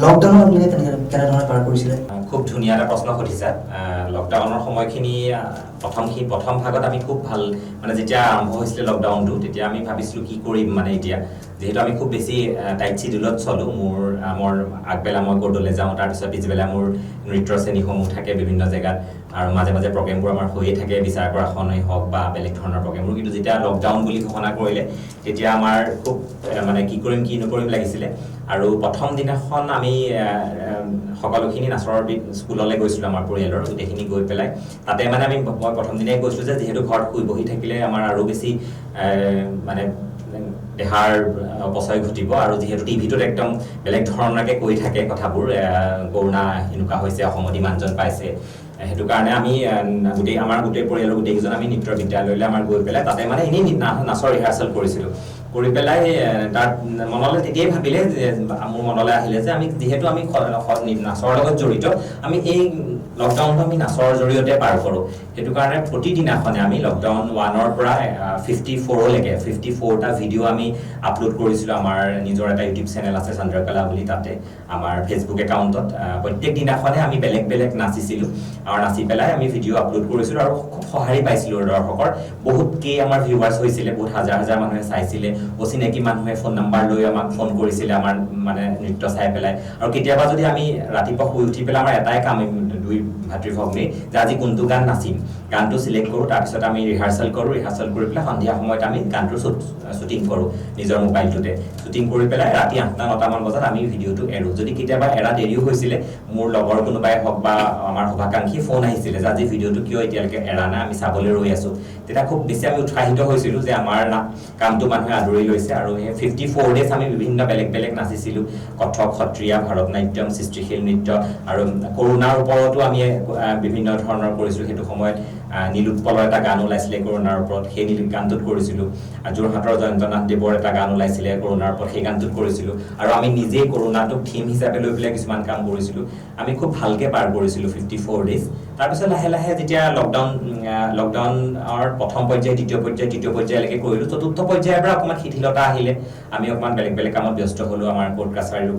লকডাউনত আপোনালোকে কেনেধৰণে পাৰ কৰিছিলে? খুব ধুনীয়া এটা প্ৰশ্ন সুধিছা। লকডাউনৰ সময়খিনি প্ৰথম ভাগত আমি খুব ভাল, মানে যেতিয়া আৰম্ভ হৈছিলে লকডাউনটো, তেতিয়া আমি ভাবিছিলোঁ কি কৰিম, মানে এতিয়া যিহেতু আমি খুব বেছি টাইট চিডিউলত চলোঁ। মোৰ আগবেলা মই ক'ৰ্টলৈ যাওঁ, তাৰপিছত পিছবেলা মোৰ নৃত্যৰ শ্ৰেণীসমূহ থাকে বিভিন্ন জেগাত, আৰু মাজে মাজে প্ৰগ্ৰেমবোৰ আমাৰ হৈয়ে থাকে, বিচাৰ কৰাখনেই হওক বা বেলেগ ধৰণৰ প্ৰগ্ৰেমবোৰ। কিন্তু যেতিয়া লকডাউন বুলি ঘোষণা কৰিলে, তেতিয়া আমাৰ খুব মানে কি কৰিম কি নকৰিম লাগিছিলে। আৰু প্ৰথম দিনাখন আমি সকলোখিনি নাচৰ স্কুললৈ গৈছিলোঁ, আমাৰ পৰিয়ালৰ গোটেইখিনি গৈ পেলাই তাতে মানে মই প্ৰথম দিনাই কৈছিলোঁ যে যিহেতু ঘৰত শুই বহি থাকিলে আমাৰ আৰু বেছি মানে দেহাৰ অপচয় ঘটিব, আৰু যিহেতু টিভিটোত একদম বেলেগ ধৰণৰকৈ কৈ থাকে কথাবোৰ, কৰোণা এনেকুৱা হৈছে, অসমত ইমানজন পাইছে, সেইটো কাৰণে আমি আমাৰ গোটেই পৰিয়ালৰ গোটেইকেইজন আমি নৃত্য বিদ্যালয়লৈ আমাৰ গৈ পেলাই তাতে মানে এনেই নাচৰ ৰিহাৰ্চেল কৰিছিলোঁ। কৰি পেলাই তাত মনলৈ তেতিয়াই ভাবিলে যে মোৰ মনলৈ আহিলে যে যিহেতু আমি নাচৰ লগত জড়িত, আমি এই লকডাউনটো আমি নাচৰ জৰিয়তে পাৰ কৰোঁ। সেইটো কাৰণে প্ৰতিদিনাখনে আমি লকডাউন 1ৰ পৰা 54লৈকে 54টা ভিডিঅ' আমি আপলোড কৰিছিলোঁ। আমাৰ নিজৰ এটা ইউটিউব চেনেল আছে চন্দ্ৰকলা বুলি, তাতে আমাৰ ফেচবুক একাউণ্টত প্ৰত্যেক দিনাখনে আমি বেলেগ বেলেগ নাচিছিলোঁ, আৰু নাচি পেলাই আমি ভিডিঅ' আপলোড কৰিছিলোঁ, আৰু খুব সঁহাৰি পাইছিলোঁ দৰ্শকৰ। বহুতকেই আমাৰ ভিউৱাৰ্ছ হৈছিলে, বহুত হাজাৰ হাজাৰ মানুহে চাইছিলে, অচিনাকি মানুহে ফোন নাম্বাৰ লৈ আমাক ফোন কৰিছিলে আমাৰ মানে নৃত্য চাই পেলাই। আৰু কেতিয়াবা যদি আমি ৰাতিপুৱা শুই উঠি পেলাই আমাৰ এটাই কাম, দুই ভাতৃ ভগ্নী, যে আজি কোনটো গান নাচিম, গানটো চিলেক্ট কৰোঁ, তাৰপিছত আমি ৰিহাৰ্চেল কৰোঁ, ৰিহাৰ্চেল কৰি পেলাই সন্ধিয়া সময়ত আমি গানটোৰ শ্বুটিং কৰোঁ নিজৰ মোবাইলটোতে। শ্বুটিং কৰি পেলাই ৰাতি 8-9টামান বজাত আমি ভিডিঅ'টো এৰোঁ। যদি কেতিয়াবা এৰা দেৰিও হৈছিলে, মোৰ লগৰ কোনোবাই হওক বা আমাৰ শুভাকাংক্ষী ফোন আহিছিলে যে আজি ভিডিঅ'টো কিয় এতিয়ালৈকে এৰা নাই, আমি চাবলৈ ৰৈ আছোঁ, তেতিয়া খুব বেছি আমি উৎসাহিত হৈছিলোঁ যে আমাৰ কামটো মানুহে আদৰি লৈছে। আৰু সেই 54 ডেজ আমি বিভিন্ন বেলেগ বেলেগ নাচিছিলোঁ, কথক, সত্ৰীয়া, ভাৰতনাট্যম, সৃষ্টিশীল নৃত্য, আৰু কৰোণাৰ ওপৰতো আমি বিভিন্ন ধৰণৰ কৰিছিলোঁ। সেইটো সময়ত নীলোৎপলৰ এটা গান ওলাইছিলে কৰোণাৰ ওপৰত, সেই গানটোত কৰিছিলোঁ। যোৰহাটৰ জয়ন্তনাথ দেৱৰ এটা গান ওলাইছিলে কৰোণাৰ ওপৰত, সেই গানটোত কৰিছিলোঁ। আৰু আমি নিজেই কৰোণাটোক থিম হিচাপে লৈ পেলাই কিছুমান কাম কৰিছিলোঁ। আমি খুব ভালকৈ পাৰ কৰিছিলোঁ 54 ডেজ। তাৰপিছত লাহে লাহে যেতিয়া লকডাউনৰ প্ৰথম পৰ্যায়, দ্বিতীয় পৰ্যায়, তৃতীয় পৰ্যায়লৈকে কৰিলোঁ, চতুৰ্থ পৰ্যায়ৰ পৰা অকণমান শিথিলতা আহিলে, আমি অকণমান বেলেগ বেলেগ কামত ব্যস্ত হ'লোঁ, আমাৰ কোৰ্ট কাছাৰীও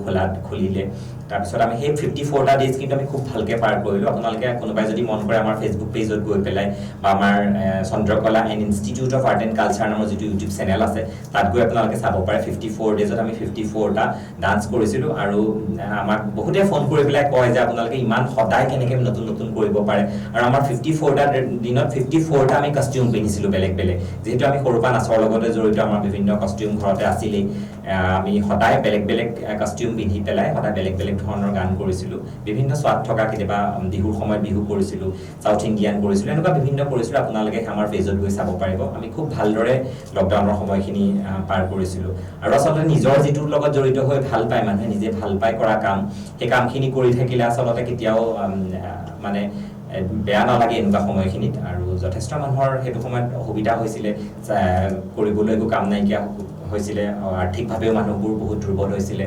খুলিলে। তাৰপিছত আমি সেই 54টা ডেজ কিন্তু আমি খুব ভালকৈ পাৰ কৰিলোঁ। আপোনালোকে কোনোবাই যদি মন কৰে আমাৰ ফেচবুক পেজত গৈ পেলাই বা আমাৰ Chandrakala and institute of art and culture নামৰ যিটো ইউটিউব চেনেল আছে, তাত গৈ আপোনালোকে চাব পাৰে। 54 ডেজত আমি 54টা ডান্স কৰিছিলোঁ, আৰু আমাক বহুতে ফোন কৰি পেলাই কয় যে আপোনালোকে ইমান সদায় কেনেকৈ নতুন নতুন কৰিব পাৰে। আৰু আমাৰ 54টা দিনত 54টা আমি কষ্টিউম পিন্ধিছিলোঁ বেলেগ বেলেগ, যিহেতু আমি সৰুৰ পৰা নাচৰ লগতে জড়িত, আমাৰ বিভিন্ন কষ্টিউম ঘৰতে আছিলেই। আমি সদায় বেলেগ বেলেগ কষ্টিউম পিন্ধি পেলাই সদায় বেলেগ বেলেগ ধৰণৰ গান কৰিছিলোঁ, বিভিন্ন স্বাদ থকা, কেতিয়াবা বিহুৰ সময়ত বিহু কৰিছিলোঁ, চাউথ ইণ্ডিয়ান কৰিছিলোঁ, এনেকুৱা বিভিন্ন কৰিছিলোঁ। আপোনালোকে আমাৰ পেজত গৈ চাব পাৰিব। আমি খুব ভালদৰে লকডাউনৰ সময়খিনি পাৰ কৰিছিলোঁ। আৰু আচলতে নিজৰ যিটোৰ লগত জড়িত হৈ ভাল পায় মানুহে, নিজে ভাল পাই কৰা কাম, সেই কামখিনি কৰি থাকিলে আচলতে কেতিয়াও মানে বেয়া নালাগে এনেকুৱা সময়খিনিত। আৰু যথেষ্ট মানুহৰ সেইটো সময়ত অসুবিধা হৈছিলে, কৰিবলৈ একো কাম নাইকিয়া হৈছিলে, আৰ্থিকভাৱেও মানুহবোৰ বহুত দুৰ্বল হৈছিলে।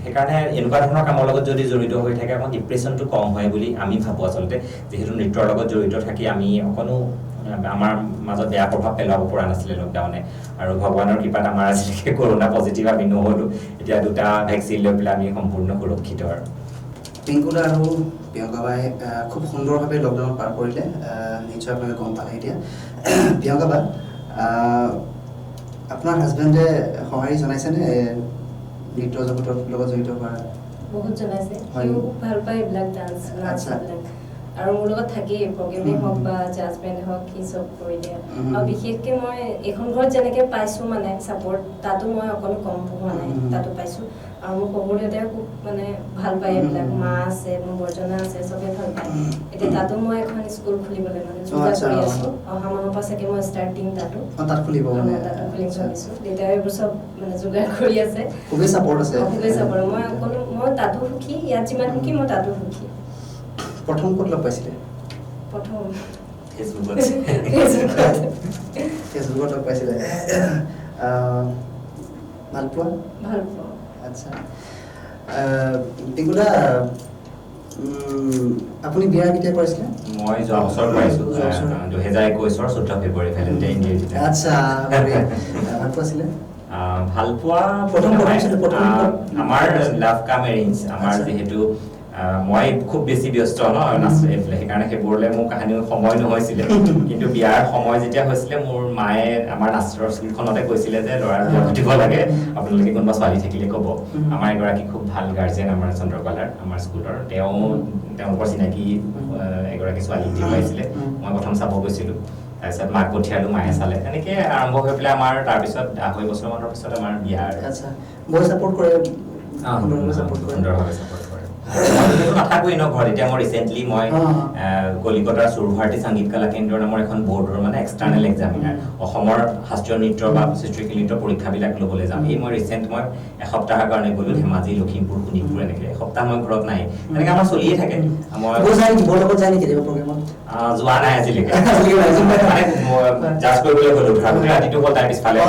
সেইকাৰণে এনেকুৱা ধৰণৰ কামৰ লগত যদি জড়িত হৈ থাকে, অকণ ডিপ্ৰেশ্যনটো কম হয় বুলি আমি ভাবোঁ আচলতে। যিহেতু নৃত্যৰ লগত জড়িত থাকি আমি অকণো আমাৰ মাজত বেয়া প্ৰভাৱ পেলাব পৰা নাছিলে লকডাউনে। আৰু ভগৱানৰ কৃপাত আমাৰ আজিলৈকে কৰোণা পজিটিভ আমি নহ'লোঁ। এতিয়া 2টা ভেকচিন লৈ পেলাই আমি সম্পূৰ্ণ সুৰক্ষিত। আৰু পিংকুদা আৰু প্ৰিয়ংকা বাই খুব সুন্দৰভাৱে লকডাউন পাৰ কৰিলে, নিশ্চয় আপোনালোকে গম পালে। এতিয়া প্ৰিয়ংকা বা, আপোনাৰ হাজবেণ্ডে সঁহাৰি জনাইছেনে নৃত্য জগতৰ লগত জড়িত হোৱাৰ? বহুত জনাইছে, সিও ভাল পায় এইবিলাক ডান্স নাচবিলাক, আৰু মোৰ লগত থাকেই, প্ৰগ্ৰেমেই হওক বা জাজমেণ্ট হওক, সি চব কৰি দিয়ে। আৰু বিশেষকৈ মই এইখন ঘৰত যেনেকৈ পাইছোঁ মানে ছাপৰ্ট, তাতো মই অকণো কম পোৱা নাই, তাতো পাইছোঁ। আৰু মোৰ শহুৰ দেউতাই খুব মানে ভাল পায় এইবিলাক, মা আছে, মোৰ বৰ্জনা আছে, চবেই ভাল পায়। এতিয়া তাতো মই এখন স্কুল খুলিবলৈ মানে যোগাৰ কৰি আছোঁ। অহা মাহৰ পৰা চাগে মই ষ্টাৰ্ট দিম তাতো। তাত খুলিব মানে? তাতো খুলিম ভাবিছোঁ। দেউতাই এইবোৰ চব মানে যোগাৰ কৰি আছে, খুবেই ছাপৰ্ট আছে। খুবেই ছাপৰ্ট। মই মই তাতো সুখী, ইয়াত যিমান সুখী মই তাতো সুখী। প্ৰথম ক'ত লগ পাইছিলে? প্ৰথম ফেচবুকত ফেচবুকত লগ পাইছিলে। ভাল পোৱা? ভাল পাওঁ। আচ্ছা, পিংকুদা আপুনি বিয়া কেতিয়া কৰিছিলে? মই যোৱা বছৰ কৰিছোঁ, 2021 14 ফেব্ৰুৱাৰী ভেলেণ্টাইন ডে দিনা। আচ্ছা, ভাল পোৱাছিলে? ভাল পোৱা প্ৰথম আমাৰ লাভ কাম এৰেঞ্জ। আমাৰ যিহেতু মই খুব বেছি ব্যস্ত ন সেইকাৰণে সেইবোৰলৈ মোৰ কাহিনী সময় নহৈছিলে। কিন্তু বিয়াৰ সময় যেতিয়া হৈছিলে মোৰ মায়ে আমাৰ নাচৰ স্কুলখনতে কৈছিলে যে ল'ৰাৰ বিয়া পাতিব লাগে, আপোনালোকে কোনোবা ছোৱালী থাকিলে ক'ব। আমাৰ এগৰাকী খুব ভাল গাৰ্জেন আমাৰ চন্দ্ৰকলাৰ আমাৰ স্কুলৰ, তেওঁলোকৰ চিনাকি এগৰাকী ছোৱালী দেখুৱাইছিলে। মই প্ৰথম চাব গৈছিলোঁ, তাৰপিছত মাক পঠিয়ালোঁ, মায়ে চালে, তেনেকৈ আৰম্ভ হৈ পেলাই আমাৰ তাৰপিছত 2.5 বছৰমানৰ পিছত আমাৰ বিয়াৰ। আচ্ছা, মই ছাপোৰ্ট কৰে? সুন্দৰভাৱে ছাপোৰ্ট কৰে। নাথাকোৱেই ন ঘৰত। এতিয়া মই ৰিচেণ্টলি মই কলিকতাৰ সুৰভাৰতী সংগীত কলা কেন্দ্ৰ নামৰ এখন বৰ্ডৰ মানে এক্সটাৰ্নেল এক্সামিনাৰ অসমৰ শাস্ত্ৰীয় নৃত্য বা সৃষ্টিশীল নৃত্য পৰীক্ষাবিলাক ল'বলৈ যাম। এই মই এসপ্তাহৰ কাৰণে গ'লোঁ, ধেমাজি, লখিমপুৰ, শোণিতপুৰ, এনেকৈ এসপ্তাহ মই ঘৰত নাই। এনেকৈ আমাৰ চলিয়ে থাকে। মই যোৱা নাই আজিলৈকে, জাজ কৰিবলৈ গ'লোঁ, গোটেই ৰাতিটো হ'ল তাৰ পিছফালে।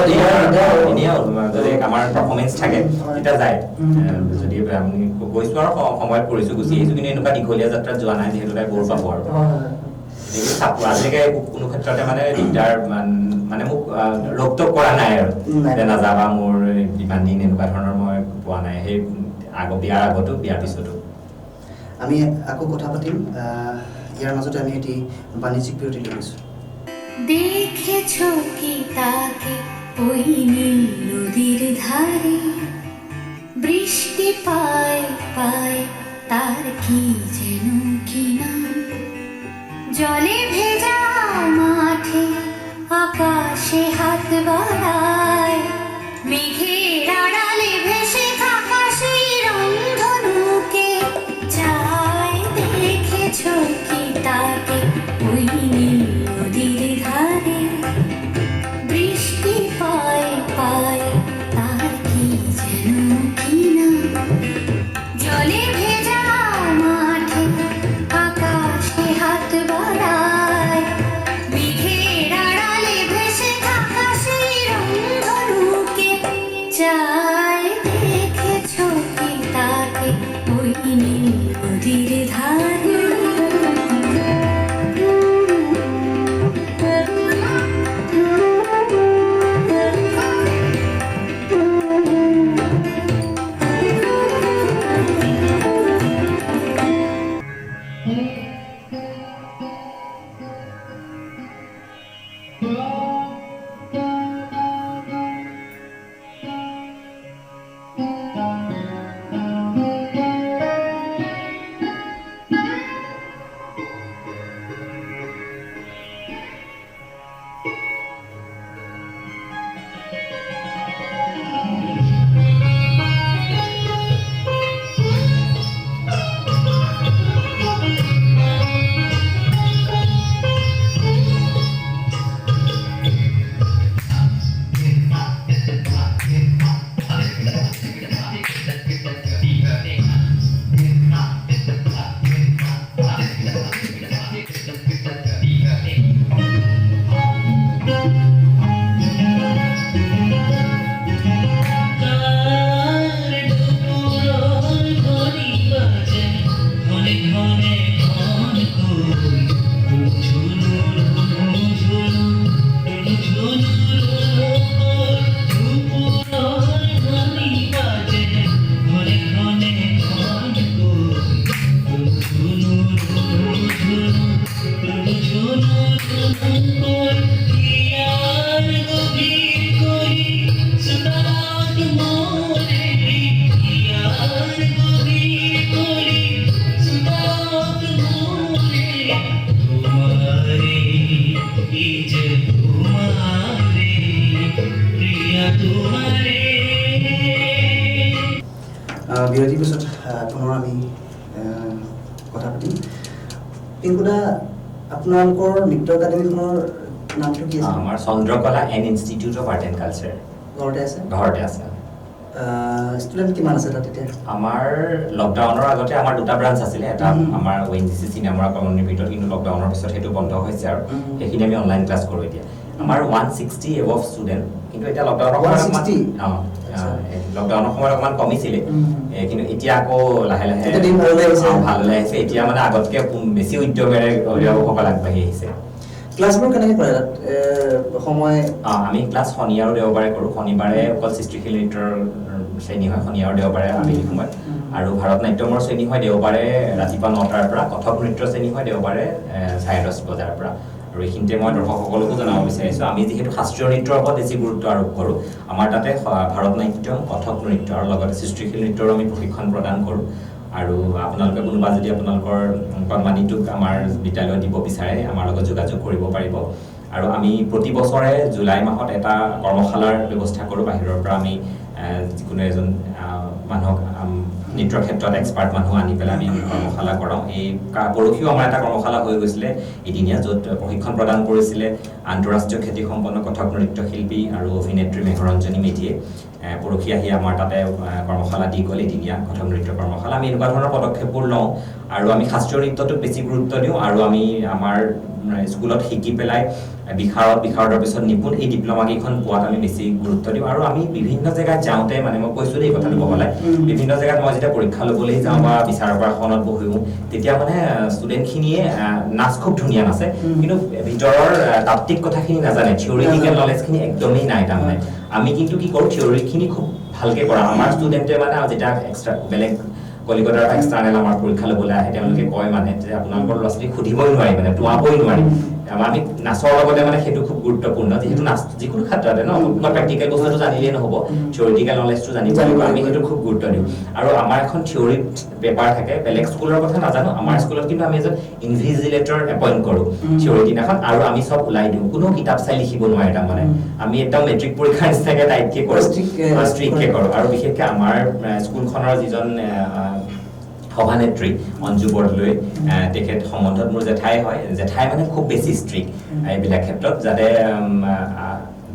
এনেই যদি আমাৰ পাৰফৰ্মেঞ্চ থাকে তেতিয়া যায়। যদি আমি গৈছোঁ আৰু সময়ত কৰিছোঁ, গুচি আহিছোঁ, কিন্তু এনেকুৱা দীঘলীয়া যাত্ৰাত যোৱা নাই, যিহেতু তাই বৰ পাব আৰু আজিলৈকে কোনো ক্ষেত্ৰতে মানে দিগদাৰ মানে মোক ৰোকটোক কৰা নাই আৰু যে নাযাবা মোৰ ইমান দিন, এনেকুৱা ধৰণৰ মই পোৱা নাই। সেই বিয়াৰ আগতো বিয়াৰ পিছতো আমি আকৌ কথা পাতিম। ইয়াৰ মাজতে আমি এটি বাণিজ্যিক বিৰতি লৈ গৈছোঁ। দেখেছো কি তাকে ওই নীল নদীর ধারে, বৃষ্টি পায় পায় তার কি যেন কি নাম, জলে ভেজা মাঠে আকাশে হাত বাড়ায়, মেঘের আড়ালে ভেসে থাকা সেই রংধনুকে চায়। দেখেছো কি তাকে ওই নীল নদীর ধারে, বৃষ্টি পায় পায় তার কি যেন কি নাম, জলে ভেজা মাঠে আকাশে হাত বাড়ায়, মেঘের আড়ালে ভেসে থাকা সেই রংধনুকে চায়। দেখেছো কি তাকে ওই নীল নদীর ধারে। বিৰতিৰ পিছত পুনৰ আমি কথা পাতিম। পিংকুদা, আপোনালোকৰ নৃত্য একাডেমীখনৰ নামটো কি আছে? আমাৰ Chandrakala and institute of art and culture. ঘৰতে আছে? ঘৰতে আছে। ষ্টুডেণ্ট কিমান আছে তাত এতিয়া? আমাৰ লকডাউনৰ আগতে আমাৰ দুটা ব্ৰাঞ্চ আছিলে, এটা আমাৰ ONGC চিনেমাৰ কলনীৰ ভিতৰত, কিন্তু লকডাউনৰ পিছত সেইটো বন্ধ হৈছে আৰু সেইখিনি আমি অনলাইন ক্লাছ কৰোঁ এতিয়া। আমাৰ 160 এবভ ষ্টুডেণ্ট, কিন্তু এতিয়া লকডাউনৰ সময়ত অকণমান কমিছিলে, কিন্তু এতিয়া আকৌ লাহে লাহে ভাললৈ আহিছে। এতিয়া মানে আগতকৈ বেছি উদ্যোগেৰে অভিভাৱকসকল আগবাঢ়ি আহিছে। ক্লাছবোৰ কেনেকৈ কৰে তাত সময়? আমি ক্লাছ শনি আৰু দেওবাৰে কৰোঁ। শনিবাৰে অকল সৃষ্টিশীল নৃত্যৰ শ্ৰেণী হয় শনি আৰু দেওবাৰে আবেলি সময়ত, আৰু ভাৰত নাট্যমৰ শ্ৰেণী হয় দেওবাৰে ৰাতিপুৱা 9টাৰ পৰা, কথক নৃত্য শ্ৰেণী হয় দেওবাৰে 10:30 বজাৰ পৰা। আৰু এইখিনিতে মই দৰ্শকসকলকো জনাব বিচাৰিছোঁ, আমি যিহেতু শাস্ত্ৰীয় নৃত্যৰ ওপৰত বেছি গুৰুত্ব আৰোপ কৰোঁ, আমাৰ তাতে ভাৰত নাট্যম, কথক নৃত্য আৰু লগতে সৃষ্টিশীল নৃত্যৰো আমি প্ৰশিক্ষণ প্ৰদান কৰোঁ। আৰু আপোনালোকে কোনোবা যদি আপোনালোকৰ কণমানিটোক আমাৰ বিদ্যালয়ত দিব বিচাৰে, আমাৰ লগত যোগাযোগ কৰিব পাৰিব। আৰু আমি প্ৰতি বছৰে জুলাই মাহত এটা কৰ্মশালাৰ ব্যৱস্থা কৰোঁ। বাহিৰৰ পৰা আমি যিকোনো এজন মানুহক নৃত্যৰ ক্ষেত্ৰত এক্সপাৰ্ট মানুহ আনি পেলাই আমি কৰ্মশালা কৰাওঁ। এই পৰহিও আমাৰ এটা কৰ্মশালা হৈ গৈছিলে এদিনীয়া, য'ত প্ৰশিক্ষণ প্ৰদান কৰিছিলে আন্তঃৰাষ্ট্ৰীয় খ্যাতিসম্পন্ন কথক নৃত্য শিল্পী আৰু অভিনেত্ৰী মেঘৰঞ্জনী মেধিয়ে। পৰহি আহি আমাৰ তাতে কৰ্মশালা দি গ'ল, এদিনীয়া কথক নৃত্য কৰ্মশালা। আমি এনেকুৱা ধৰণৰ পদক্ষেপবোৰ লওঁ, আৰু আমি শাস্ত্ৰীয় নৃত্যটোক বেছি গুৰুত্ব দিওঁ, আৰু আমি আমাৰ স্কুলত শিকি পেলাই বিশাৰদৰ পিছত নিপুণ এই ডিপ্ল'মাকেইখন পোৱাত আমি বেছি গুৰুত্ব দিওঁ। আৰু আমি বিভিন্ন জেগাত যাওঁতে, মানে মই কৈছোঁ দেই কথাটো বহলাই, বিভিন্ন জেগাত মই যেতিয়া পৰীক্ষা ল'বলৈ যাওঁ বা বিচাৰকখনত বহোঁ, তেতিয়া মানে ষ্টুডেণ্টখিনিয়ে নাচ খুব ধুনীয়া নাচে, কিন্তু ভিতৰৰ তাত্ত্বিক কথাখিনি নাজানে, থিয়ৰিটিকেল নলেজখিনি একদমেই নাই। তাৰমানে আমি কিন্তু কি কৰোঁ, থিয়ৰিখিনি খুব ভালকৈ কৰা আমাৰ ষ্টুডেণ্টে মানে যেতিয়া এক্সট্ৰা বেলেগ কলিকতাৰ এক্সটাৰ্নেল আমাৰ পৰীক্ষা ল'বলৈ আহে, তেওঁলোকে কয় মানে যে আপোনালোকৰ ল'ৰা ছোৱালীক সুধিবই নোৱাৰি, মানে তোঁৱাবই নোৱাৰি। আমি নাচৰ লগতে মানে সেইটো খুব গুৰুত্বপূৰ্ণ, যিহেতু নাচ যিকোনো ক্ষেত্ৰতে প্ৰেক্টিকেল বস্তুটো জানিলেই নহ'ব, থিয়ৰিটিকেল নলেজটো জানিব লাগিব, আমি সেইটো খুব গুৰুত্ব দিওঁ। আৰু আমাৰ এখন থিয়ৰি পেপাৰ থাকে, বেলেগ স্কুলৰ কথা নাজানো, আমাৰ স্কুলত কিন্তু আমি এজন ইনভিজিলেটৰ এপইণ্ট কৰোঁ থিয়ৰি দিনাখন, আৰু আমি চব ওলাই দিওঁ, কোনো কিতাপ চাই লিখিব নোৱাৰে। তাৰমানে আমি একদম মেট্ৰিক পৰীক্ষাৰ নিচিনাকৈ টাইটকৈ কৰোঁ, ষ্ট্ৰিক্টকৈ কৰোঁ। আৰু বিশেষকৈ আমাৰ স্কুলখনৰ যিজন সভানেত্ৰী অঞ্জু বৰদলৈ, তেখেত সম্বন্ধত মোৰ জেঠাই হয়। জেঠাই মানে খুব বেছি ষ্ট্ৰিক্ট এইবিলাক ক্ষেত্ৰত, যাতে